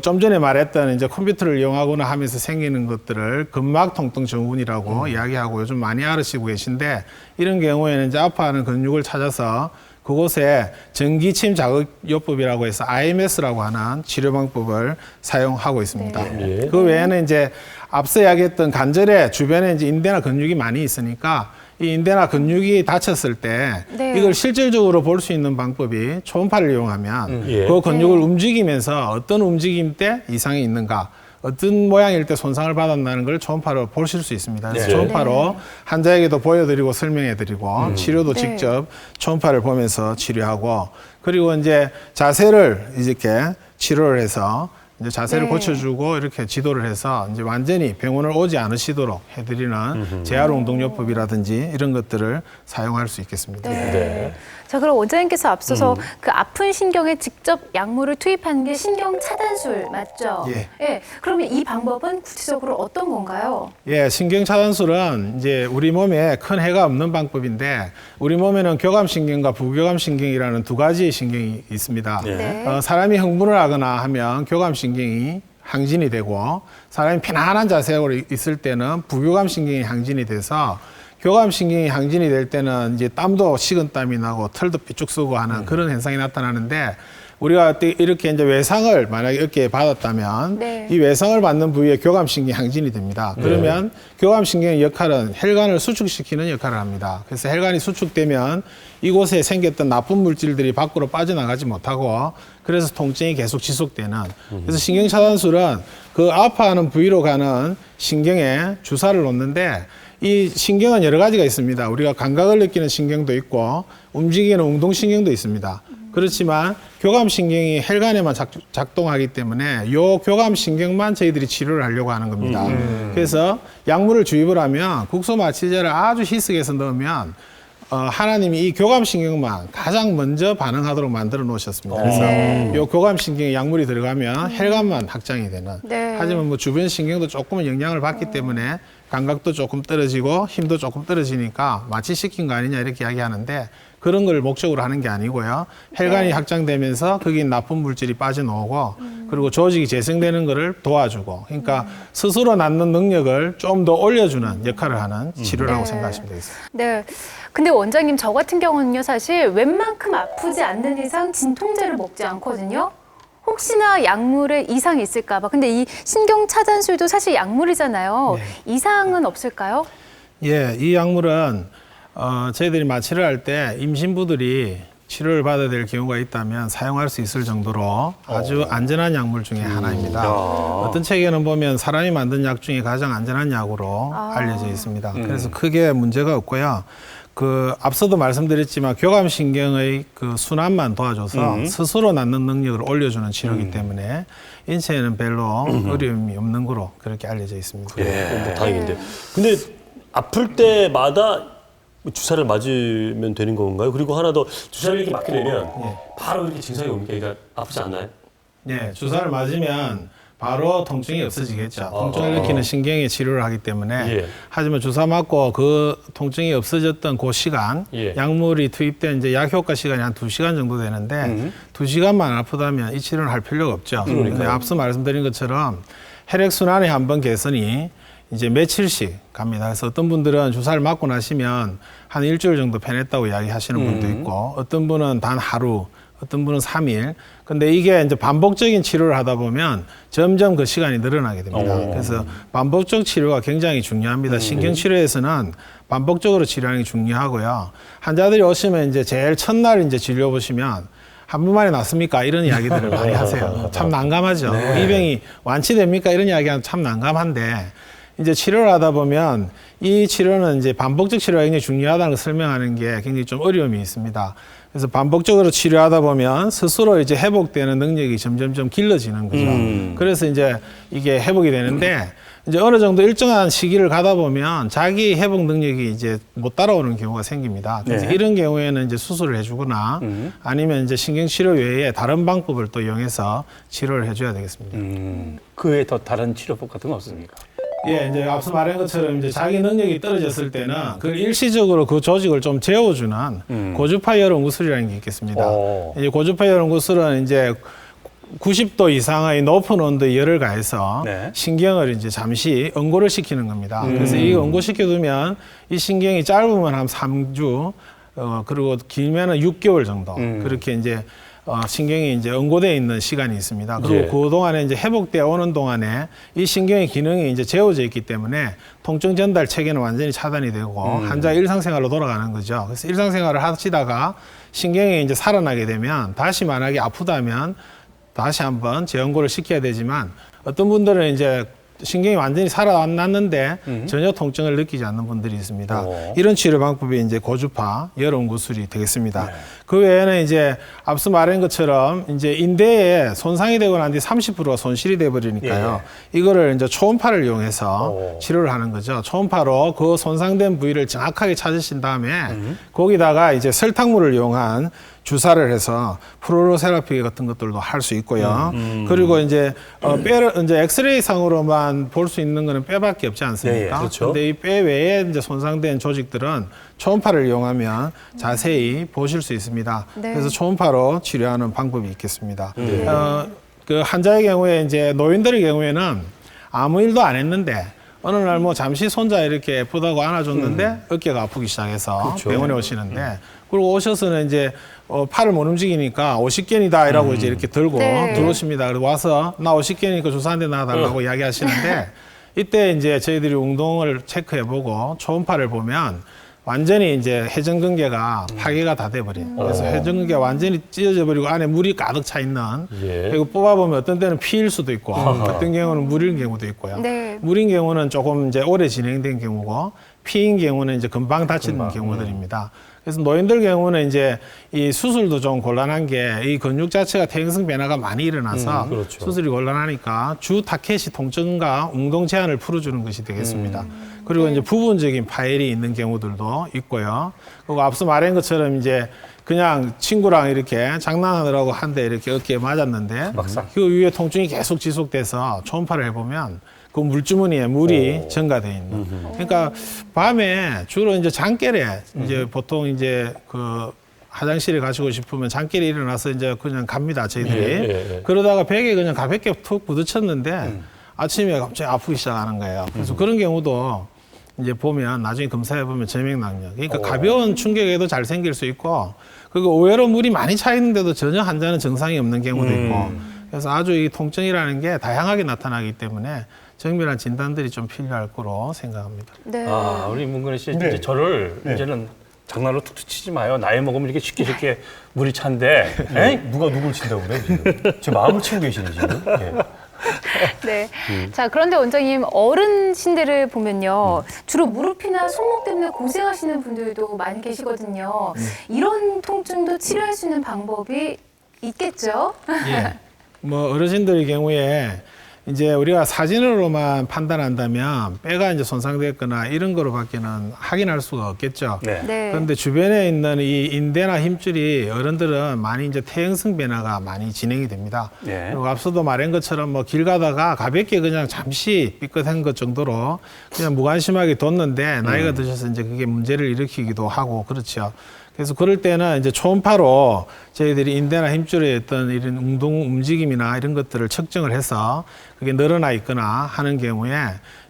좀 전에 말했던 이제 컴퓨터를 이용하거나 하면서 생기는 것들을 근막 통증 증후군이라고 이야기하고 요즘 많이 알으시고 계신데 이런 경우에는 이제 아파하는 근육을 찾아서 그곳에 전기침 자극요법이라고 해서 IMS라고 하는 치료 방법을 사용하고 있습니다. 예. 그 외에는 이제 앞서 이야기했던 관절의 주변에 이제 인대나 근육이 많이 있으니까 이 인대나 근육이 다쳤을 때 네. 이걸 실질적으로 볼 수 있는 방법이 초음파를 이용하면 예. 그 근육을 움직이면서 어떤 움직임 때 이상이 있는가 어떤 모양일 때 손상을 받았다는 걸 초음파로 보실 수 있습니다. 그래서 네. 초음파로 환자에게도 보여드리고 설명해드리고 치료도 네. 직접 초음파를 보면서 치료하고 그리고 이제 자세를 이렇게 치료를 해서 이제 자세를 네. 고쳐주고 이렇게 지도를 해서 이제 완전히 병원을 오지 않으시도록 해드리는 재활 운동요법이라든지 이런 것들을 사용할 수 있겠습니다. 네. 자, 그럼 원장님께서 앞서서 그 아픈 신경에 직접 약물을 투입하는 게 신경 차단술 맞죠? 예. 예. 그러면 이 방법은 구체적으로 어떤 건가요? 예, 신경 차단술은 이제 우리 몸에 큰 해가 없는 방법인데 우리 몸에는 교감신경과 부교감신경이라는 두 가지 신경이 있습니다. 네. 사람이 흥분을 하거나 하면 교감신경이 항진이 되고 사람이 편안한 자세로 있을 때는 부교감신경이 항진이 돼서 교감신경이 항진이 될 때는 이제 땀도 식은땀이 나고 털도 삐쭉 쓰고 하는 그런 현상이 나타나는데 우리가 이렇게 이제 외상을 만약에 어깨에 받았다면 네. 이 외상을 받는 부위에 교감신경이 항진이 됩니다. 그러면 교감신경의 역할은 혈관을 수축시키는 역할을 합니다. 그래서 혈관이 수축되면 이곳에 생겼던 나쁜 물질들이 밖으로 빠져나가지 못하고 그래서 통증이 계속 지속되는 그래서 신경차단술은 그 아파하는 부위로 가는 신경에 주사를 놓는데 이 신경은 여러 가지가 있습니다. 우리가 감각을 느끼는 신경도 있고 움직이는 운동신경도 있습니다. 그렇지만 교감신경이 혈관에만 작동하기 때문에 이 교감신경만 저희들이 치료를 하려고 하는 겁니다. 그래서 약물을 주입을 하면 국소마취제를 아주 희석해서 넣으면 하나님이 이 교감신경만 가장 먼저 반응하도록 만들어 놓으셨습니다. 그래서 이 교감신경에 약물이 들어가면 혈관만 확장이 되는. 네. 하지만 뭐 주변 신경도 조금은 영향을 받기 때문에 감각도 조금 떨어지고 힘도 조금 떨어지니까 마취시킨 거 아니냐 이렇게 이야기하는데 그런 걸 목적으로 하는 게 아니고요. 혈관이 확장되면서 거기 나쁜 물질이 빠져나오고 그리고 조직이 재생되는 거를 도와주고 그러니까 스스로 낫는 능력을 좀 더 올려주는 역할을 하는 치료라고 생각하시면 되겠습니다. 네. 근데 원장님 저 같은 경우는요 사실 웬만큼 아프지 않는 이상 진통제를 먹지 않거든요. 혹시나 약물에 이상이 있을까 봐. 근데 이 신경 차단술도 사실 약물이잖아요. 네. 이상은 없을까요? 예, 이 약물은 저희들이 마취를 할 때 임신부들이 치료를 받아야 될 경우가 있다면 사용할 수 있을 정도로 아주 안전한 약물 중에 하나입니다. 어떤 책에는 보면 사람이 만든 약 중에 가장 안전한 약으로 알려져 있습니다. 그래서 크게 문제가 없고요. 그 앞서도 말씀드렸지만 교감신경의 그 순환만 도와줘서 스스로 낫는 능력을 올려주는 치료이기 때문에 인체에는 별로 어려움이 없는 거로 그렇게 알려져 있습니다. 뭐 다행인데. 근데 아플 때마다 주사를 맞으면 되는 건가요? 그리고 하나 더 주사를 이렇게 맞게 되면 바로 이렇게 증상이 옵니까? 그러니까 아프지 않나요? 네, 주사를 맞으면 바로 통증이 없어지겠죠. 통증을 일으키는 신경에 치료를 하기 때문에 하지만 주사 맞고 그 통증이 없어졌던 그 시간 약물이 투입된 이제 약 효과 시간이 한 2시간 정도 되는데 2시간만 아프다면 이 치료는 할 필요가 없죠. 근데 앞서 말씀드린 것처럼 혈액순환의 한번 개선이 이제 며칠씩 갑니다. 그래서 어떤 분들은 주사를 맞고 나시면 한 일주일 정도 편했다고 이야기하시는 분도 있고 어떤 분은 단 하루, 어떤 분은 3일. 근데 이게 이제 반복적인 치료를 하다 보면 점점 그 시간이 늘어나게 됩니다. 그래서 반복적 치료가 굉장히 중요합니다. 신경치료에서는 반복적으로 치료하는 게 중요하고요. 환자들이 오시면 이제 제일 첫날 이제 진료 보시면 한 번 만에 낫습니까? 이런 이야기들을 많이 하세요. 참 난감하죠. 이 병이 완치됩니까? 이런 이야기하면 참 난감한데 이제 치료를 하다 보면 이 치료는 이제 반복적 치료가 굉장히 중요하다는 걸 설명하는 게 굉장히 좀 어려움이 있습니다. 그래서 반복적으로 치료하다 보면 스스로 이제 회복되는 능력이 점점점 길러지는 거죠. 그래서 이제 이게 회복이 되는데 이제 어느 정도 일정한 시기를 가다 보면 자기 회복 능력이 이제 못 따라오는 경우가 생깁니다. 그래서 이런 경우에는 이제 수술을 해주거나 아니면 이제 신경치료 외에 다른 방법을 또 이용해서 치료를 해줘야 되겠습니다. 그 외에 더 다른 치료법 같은 거 없습니까? 예, 이제 앞서 말한 것처럼 이제 자기 능력이 떨어졌을 때는 그 일시적으로 그 조직을 좀 재워주는 고주파 열온 구슬이라는 게 있겠습니다. 이제 고주파 열온 구슬은 이제 90도 이상의 높은 온도에 열을 가해서 신경을 이제 잠시 응고를 시키는 겁니다. 그래서 이 응고시켜두면 이 신경이 짧으면 한 3주, 그리고 길면은 6개월 정도 그렇게 이제 신경이 이제 응고되어 있는 시간이 있습니다. 그리고 그 동안에 이제 회복되어 오는 동안에 이 신경의 기능이 이제 재워져 있기 때문에 통증 전달 체계는 완전히 차단이 되고 환자 일상생활로 돌아가는 거죠. 그래서 일상생활을 하시다가 신경이 이제 살아나게 되면 다시 만약에 아프다면 다시 한번 재응고를 시켜야 되지만 어떤 분들은 이제 신경이 완전히 살아났는데 전혀 통증을 느끼지 않는 분들이 있습니다. 이런 치료 방법이 이제 고주파 여름 구술이 되겠습니다. 그 외에는 이제 앞서 말한 것처럼 이제 인대에 손상이 되고 난 뒤 30%가 손실이 돼 버리니까요. 이거를 이제 초음파를 이용해서 치료를 하는 거죠. 초음파로 그 손상된 부위를 정확하게 찾으신 다음에 거기다가 이제 설탕물을 이용한 주사를 해서 프로로세라피 같은 것들도 할 수 있고요. 그리고 이제 뼈를 이제 엑스레이 상으로만 볼 수 있는 거는 뼈밖에 없지 않습니까? 그렇죠. 근데 이 뼈 외에 이제 손상된 조직들은 초음파를 이용하면 자세히 보실 수 있습니다. 네. 그래서 초음파로 치료하는 방법이 있겠습니다. 그 환자의 경우에 이제 노인들의 경우에는 아무 일도 안 했는데 어느 날 뭐 잠시 손자 이렇게 예쁘다고 안아줬는데 어깨가 아프기 시작해서 병원에 오시는데 그리고 오셔서는 이제 팔을 못 움직이니까 오십견이다 이라고 이제 이렇게 들고 네. 들어오십니다. 그리고 와서 나 오십견이니까 주사 한 대 놔달라고 이야기하시는데 이때 이제 저희들이 운동을 체크해보고 초음파를 보면 완전히 이제 회전근개가 파괴가 다 돼버린. 그래서 회전근개가 완전히 찢어져 버리고 안에 물이 가득 차 있는. 그리고 뽑아보면 어떤 때는 피일 수도 있고, 어떤 경우는 물인 경우도 있고요. 네. 물인 경우는 조금 이제 오래 진행된 경우고, 피인 경우는 이제 금방 다치는 경우들입니다. 그래서 노인들 경우는 이제 이 수술도 좀 곤란한 게 이 근육 자체가 퇴행성 변화가 많이 일어나서 수술이 곤란하니까 주 타켓이 통증과 운동 제한을 풀어주는 것이 되겠습니다. 그리고 이제 부분적인 파열이 있는 경우들도 있고요. 그리고 앞서 말한 것처럼 이제 그냥 친구랑 이렇게 장난하느라고 한 대 이렇게 어깨에 맞았는데 그 위에 통증이 계속 지속돼서 초음파를 해보면 그 물주머니에 물이 증가돼 있는. 그러니까 밤에 주로 이제 잠결에 이제 보통 이제 그 화장실에 가시고 싶으면 잠결에 일어나서 이제 그냥 갑니다, 저희들이. 그러다가 벽에 그냥 가볍게 툭 부딪혔는데 아침에 갑자기 아프기 시작하는 거예요. 그래서 그런 경우도 이제 보면 나중에 검사해 보면 점액낭력. 그러니까 가벼운 충격에도 잘 생길 수 있고, 그리고 의외로 물이 많이 차 있는데도 전혀 환자는 증상이 없는 경우도 있고, 그래서 아주 이 통증이라는 게 다양하게 나타나기 때문에 정밀한 진단들이 좀 필요할 거로 생각합니다. 네. 아, 우리 문근혜 씨 이제 저를 이제는 장난으로 툭툭 치지 마요. 나이 먹으면 이렇게 쉽게 물이 찬데. 에이? 누가 누굴 친다고 그래 지금? 제 마음을 치고 계시네 지금. 예. 네. 자, 그런데 원장님, 어르신들을 보면요. 주로 무릎이나 손목 때문에 고생하시는 분들도 많이 계시거든요. 이런 통증도 치료할 수 있는 방법이 있겠죠? 예. 뭐 어르신들의 경우에 이제 우리가 사진으로만 판단한다면 뼈가 이제 손상됐거나 이런 거로밖에는 확인할 수가 없겠죠. 네. 그런데 주변에 있는 이 인대나 힘줄이 어른들은 많이 이제 퇴행성 변화가 많이 진행이 됩니다. 그리고 앞서도 말한 것처럼 뭐 길 가다가 가볍게 그냥 잠시 삐끗한 것 정도로 그냥 무관심하게 뒀는데 나이가 드셔서 이제 그게 문제를 일으키기도 하고 그렇죠. 그래서 그럴 때는 이제 초음파로 저희들이 인대나 힘줄의 어떤 이런 운동 움직임이나 이런 것들을 측정을 해서 그게 늘어나 있거나 하는 경우에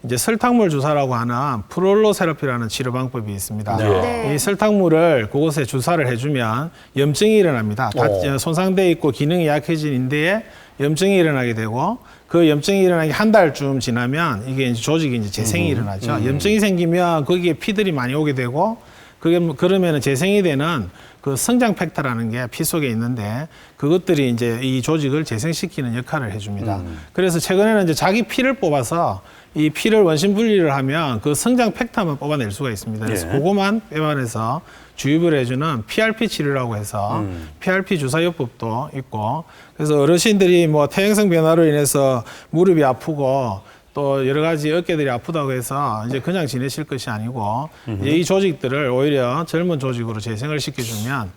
이제 설탕물 주사라고 하는 프롤로세라피라는 치료 방법이 있습니다. 네. 이 설탕물을 그곳에 주사를 해주면 염증이 일어납니다. 손상돼 있고 기능이 약해진 인대에 염증이 일어나게 되고 그 염증이 일어나기 한 달쯤 지나면 이게 이제 조직이 이제 재생이 일어나죠. 염증이 생기면 거기에 피들이 많이 오게 되고 그러면 재생이 되는 그 성장 팩터라는 게 피 속에 있는데 그것들이 이제 이 조직을 재생시키는 역할을 해줍니다. 그래서 최근에는 이제 자기 피를 뽑아서 이 피를 원심 분리를 하면 그 성장 팩터만 뽑아낼 수가 있습니다. 그래서 그거만 빼만해서 주입을 해주는 PRP 치료라고 해서 PRP 주사요법도 있고, 그래서 어르신들이 뭐 퇴행성 변화로 인해서 무릎이 아프고 또 여러 가지 어깨들이 아프다고 해서 이제 그냥 지내실 것이 아니고 이제 이 조직들을 오히려 젊은 조직으로 재생을 시켜주면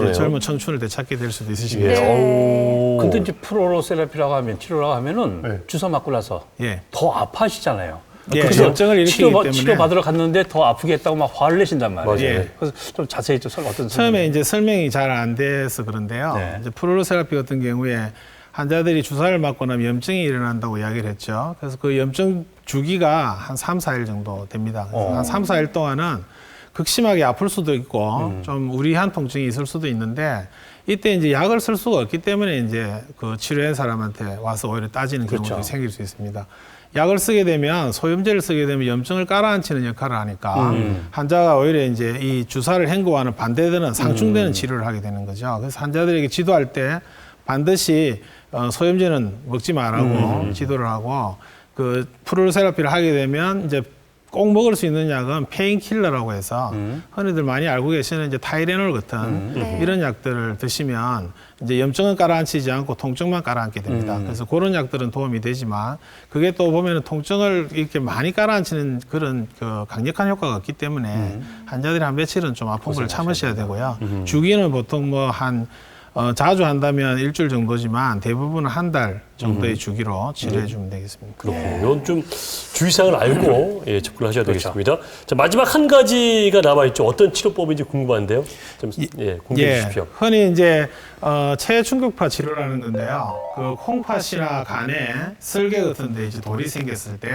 이제 젊은 청춘을 되찾게 될 수도 있으십니다. 근데 이제 프로로세라피라고 하면 치료라고 하면은 주사 맞고 나서 더 아파하시잖아요. 그래서 염증을 일으키기 때문에 치료 받으러 갔는데 더 아프게 했다고 막 화를 내신단 말이에요. 그래서 좀 자세히 좀 어떤 처음에 이제 설명이 잘 안 돼서 그런데요. 이제 프로로세라피 같은 경우에 환자들이 주사를 맞고 나면 염증이 일어난다고 이야기를 했죠. 그래서 그 염증 주기가 한 3, 4일 정도 됩니다. 그래서 한 3, 4일 동안은 극심하게 아플 수도 있고 좀 우리한 통증이 있을 수도 있는데 이때 이제 약을 쓸 수가 없기 때문에 이제 그 치료한 사람한테 와서 오히려 따지는 경우도 생길 수 있습니다. 약을 쓰게 되면 소염제를 쓰게 되면 염증을 깔아앉히는 역할을 하니까 환자가 오히려 이제 이 주사를 헹구와는 반대되는 상충되는 치료를 하게 되는 거죠. 그래서 환자들에게 지도할 때 반드시 소염제는 먹지 말라고 지도를 하고 그 프루세라피를 하게 되면 이제 꼭 먹을 수 있는 약은 페인킬러라고 해서 흔히들 많이 알고 계시는 이제 타이레놀 같은 네. 이런 약들을 드시면 이제 염증은 깔아앉히지 않고 통증만 깔아앉게 됩니다. 그래서 그런 약들은 도움이 되지만 그게 또 보면은 통증을 이렇게 많이 깔아앉히는 그런 그 강력한 효과가 없기 때문에 환자들이 한 며칠은 좀 아픈 걸 참으셔야 되고요. 주기는 보통 뭐 자주 한다면 일주일 정도지만 대부분은 한 달 정도의 주기로 치료해 주면 되겠습니다. 그렇군요. 이건 좀 주의사항을 알고 예, 접근을 하셔야 되겠습니다. 자, 마지막 한 가지가 남아있죠. 어떤 치료법인지 궁금한데요. 좀 공개해 주십시오. 흔히 이제 체해 충격파 치료라는 건데요. 그 콩팥이나 간에 설계 같은 데 이제 돌이 생겼을 때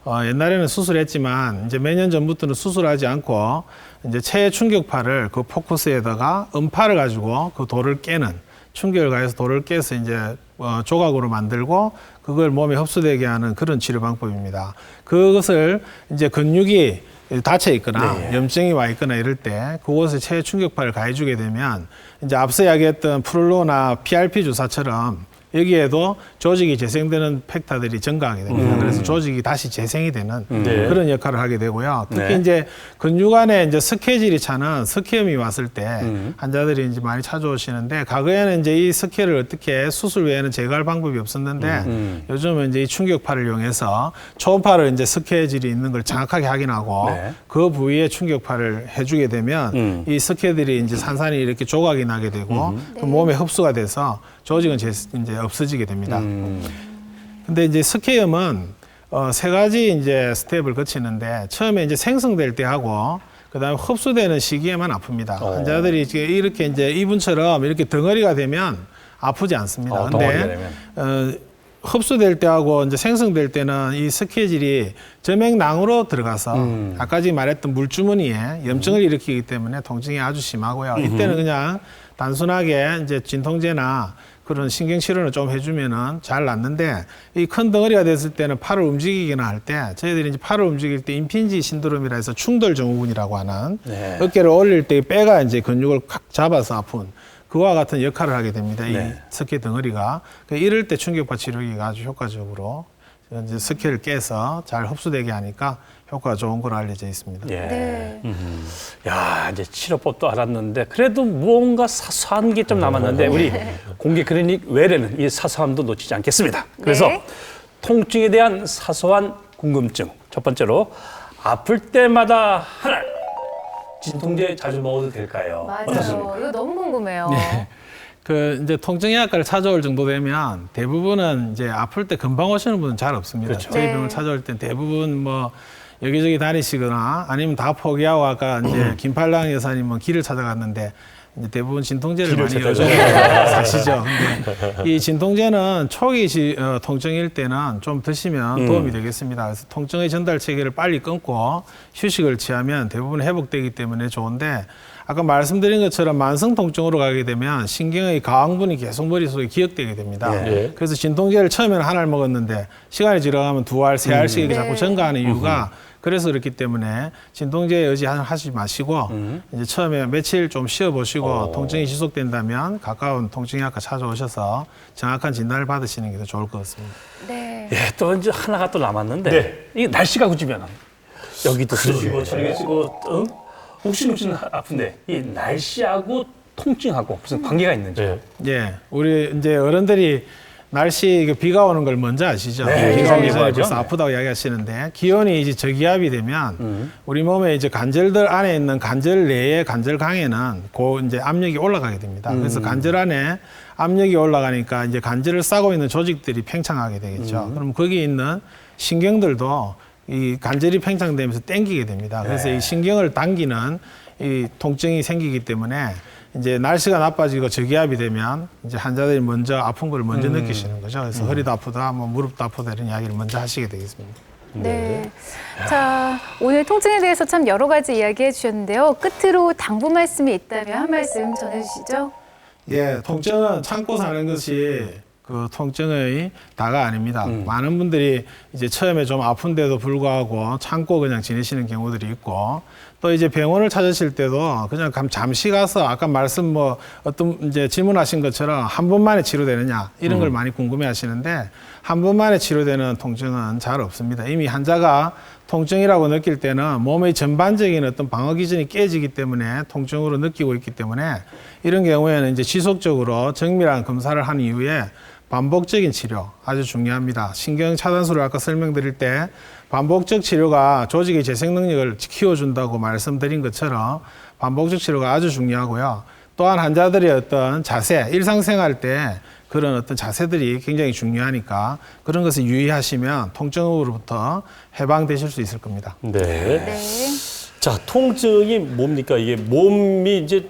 옛날에는 수술했지만 이제 몇 년 전부터는 수술하지 않고 이제 체해 충격파를 그 포커스에다가 음파를 가지고 그 돌을 깨는 충격을 가해서 돌을 깨서 이제 조각으로 만들고 그걸 몸에 흡수되게 하는 그런 치료 방법입니다. 그것을 이제 근육이 닫혀 있거나 염증이 와 있거나 이럴 때 그곳에 체해 충격파를 가해주게 되면 이제 앞서 이야기했던 프룰로나 PRP 주사처럼 여기에도 조직이 재생되는 팩터들이 증가하게 됩니다. 그래서 조직이 다시 재생이 되는 그런 역할을 하게 되고요. 특히 이제 근육 안에 이제 스케질이 차는 스케염이 왔을 때 환자들이 이제 많이 찾아오시는데 과거에는 이제 이 스케를 어떻게 수술 외에는 제거할 방법이 없었는데 요즘은 이제 이 충격파를 이용해서 초음파를 이제 스케질이 있는 걸 정확하게 확인하고 그 부위에 충격파를 해주게 되면 이 스케들이 이제 산산이 이렇게 조각이 나게 되고 그 몸에 흡수가 돼서 조직은 이제 없어지게 됩니다. 근데 이제 스케염은 세 가지 이제 스텝을 거치는데 처음에 이제 생성될 때 하고 그다음에 흡수되는 시기에만 아픕니다. 환자들이 이렇게 이제 이분처럼 이렇게 덩어리가 되면 아프지 않습니다. 근데 흡수될 때하고 이제 생성될 때는 이 스케질이 점액낭으로 들어가서 아까 지금 말했던 물주머니에 염증을 일으키기 때문에 통증이 아주 심하고요. 이때는 그냥 단순하게 이제 진통제나 그런 신경치료를 좀 해주면은 잘 낫는데 이 큰 덩어리가 됐을 때는 팔을 움직이거나 할 때 저희들이 이제 팔을 움직일 때 임핀지 신드롬이라 해서 충돌 증후군이라고 하는 어깨를 올릴 때 뼈가 이제 근육을 칵 잡아서 아픈 그와 같은 역할을 하게 됩니다. 이 스케 덩어리가. 이럴 때 충격파 치료기가 아주 효과적으로 이제 스케를 깨서 잘 흡수되게 하니까 효과가 좋은 걸로 알려져 있습니다. 야, 이제 치료법도 알았는데 그래도 무언가 사소한 게 좀 남았는데 우리 공개 클리닉 외래는 이 사소함도 놓치지 않겠습니다. 그래서 통증에 대한 사소한 궁금증. 첫 번째로 아플 때마다 하나 진통제 자주 먹어도 될까요? 맞아요. 어떻습니까? 이거 너무 궁금해요. 그 이제 통증의학과를 찾아올 정도 되면 대부분은 이제 아플 때 금방 오시는 분은 잘 없습니다. 그렇죠. 저희 병을 찾아올 때 대부분 뭐 여기저기 다니시거나 아니면 다 포기하고 아까 이제 김팔랑 여사님은 길을 찾아갔는데 이제 대부분 진통제를 많이 요즘에 사시죠. 근데 이 진통제는 초기 통증일 때는 좀 드시면 도움이 되겠습니다. 그래서 통증의 전달 체계를 빨리 끊고 휴식을 취하면 대부분 회복되기 때문에 좋은데 아까 말씀드린 것처럼 만성 통증으로 가게 되면 신경의 가황분이 계속 머릿속에 기억되게 됩니다. 그래서 진통제를 처음에는 한 알 먹었는데 시간이 지나가면 두 알, 세 알씩 이렇게 자꾸 증가하는 이유가 그래서 그렇기 때문에 진통제에 의지하지 마시고 이제 처음에 며칠 좀 쉬어보시고 통증이 지속된다면 가까운 통증의학과 찾아오셔서 정확한 진단을 받으시는 게 더 좋을 것 같습니다. 예, 또 이제 하나가 또 남았는데 이 날씨가 굳으면 여기도 쓰시고 저기 쓰고 욱신욱신 아픈데 이 날씨하고 통증하고 무슨 관계가 있는지. 우리 이제 어른들이 날씨 비가 오는 걸 먼저 아시죠? 비가 오기 전에 벌써 아프다고 이야기하시는데 기온이 이제 저기압이 되면 우리 몸에 이제 관절들 안에 있는 관절 내의 관절강에는 이제 압력이 올라가게 됩니다. 그래서 관절 안에 압력이 올라가니까 이제 관절을 싸고 있는 조직들이 팽창하게 되겠죠. 그럼 거기 있는 신경들도 이 관절이 팽창되면서 땡기게 됩니다. 그래서 이 신경을 당기는 이 통증이 생기기 때문에 이제 날씨가 나빠지고 저기압이 되면 이제 환자들이 먼저 아픈 걸 먼저 느끼시는 거죠. 그래서 허리도 아프다, 뭐 무릎도 아프다 이런 이야기를 먼저 하시게 되겠습니다. 자, 오늘 통증에 대해서 참 여러 가지 이야기해 주셨는데요. 끝으로 당부 말씀이 있다면 한 말씀 전해주시죠. 통증은 참고 사는 것이 그 통증의 다가 아닙니다. 많은 분들이 이제 처음에 좀 아픈데도 불구하고 참고 그냥 지내시는 경우들이 있고, 또 이제 병원을 찾으실 때도 그냥 잠시 가서 아까 말씀 뭐 어떤 이제 질문하신 것처럼 한 번 만에 치료되느냐 이런 걸 많이 궁금해 하시는데, 한 번 만에 치료되는 통증은 잘 없습니다. 이미 환자가 통증이라고 느낄 때는 몸의 전반적인 어떤 방어 기전이 깨지기 때문에 통증으로 느끼고 있기 때문에, 이런 경우에는 이제 지속적으로 정밀한 검사를 한 이후에 반복적인 치료 아주 중요합니다. 신경 차단술을 아까 설명드릴 때 반복적 치료가 조직의 재생 능력을 키워준다고 말씀드린 것처럼 반복적 치료가 아주 중요하고요. 또한 환자들의 어떤 자세, 일상생활 때 그런 어떤 자세들이 굉장히 중요하니까 그런 것을 유의하시면 통증으로부터 해방되실 수 있을 겁니다. 네. 네. 자, 통증이 뭡니까? 이게 몸이 이제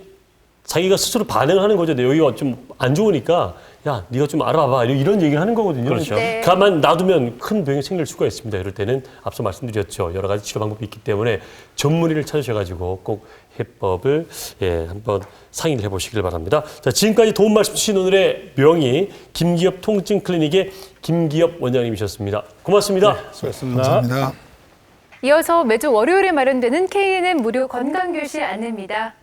자기가 스스로 반응하는 거죠. 여기가 좀 안 좋으니까 야, 네가 좀 알아봐봐. 이런 얘기를 하는 거거든요. 그렇죠. 네. 가만 놔두면 큰 병이 생길 수가 있습니다. 이럴 때는 앞서 말씀드렸죠. 여러 가지 치료 방법이 있기 때문에 전문의를 찾으셔가지고 꼭 해법을 한번 상의를 해보시길 바랍니다. 자, 지금까지 도움 말씀 주신 오늘의 명의 김기업 통증 클리닉의 김기업 원장님이셨습니다. 고맙습니다. 네, 수고하셨습니다. 감사합니다. 이어서 매주 월요일에 마련되는 KNN 무료 건강교실 안내입니다.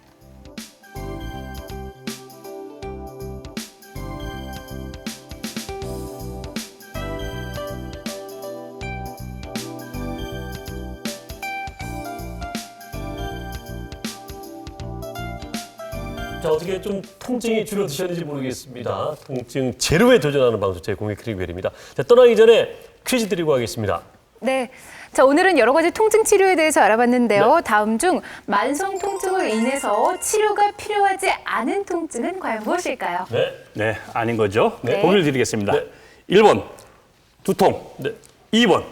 자, 어떻게 좀 통증이 줄어드셨는지 모르겠습니다. 통증 제로에 도전하는 방송 제 공익 클리닉입니다. 자, 떠나기 전에 퀴즈 드리고 가겠습니다. 네. 자, 오늘은 여러 가지 통증 치료에 대해서 알아봤는데요. 네. 다음 중 만성 통증으로 인해서 치료가 필요하지 않은 통증은 과연 무엇일까요? 네. 네, 아닌 거죠. 네. 보기를 드리겠습니다. 네. 1번 두통, 네. 2번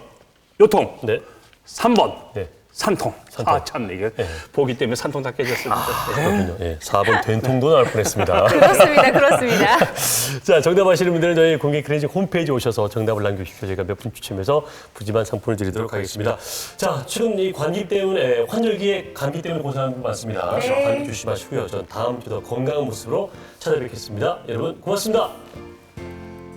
요통, 네. 3번 네. 산통. 산통. 아, 참 이게 보기 때문에 산통 다 깨졌습니다. 그렇군요. 예, 4번 된통도 나올 뻔했습니다. 그렇습니다. 그렇습니다. 자, 정답 아시는 분들은 저희 공개 클리닉 홈페이지 오셔서 정답을 남겨주십시오. 저희가 몇 분 추첨해서 푸짐한 상품을 드리도록 하겠습니다. 자, 지금 이 감기 때문에 환절기에 감기 때문에 고생하는 분 많습니다. 네. 감기 조심하시고요. 전 다음 주 더 건강한 모습으로 찾아뵙겠습니다. 여러분 고맙습니다.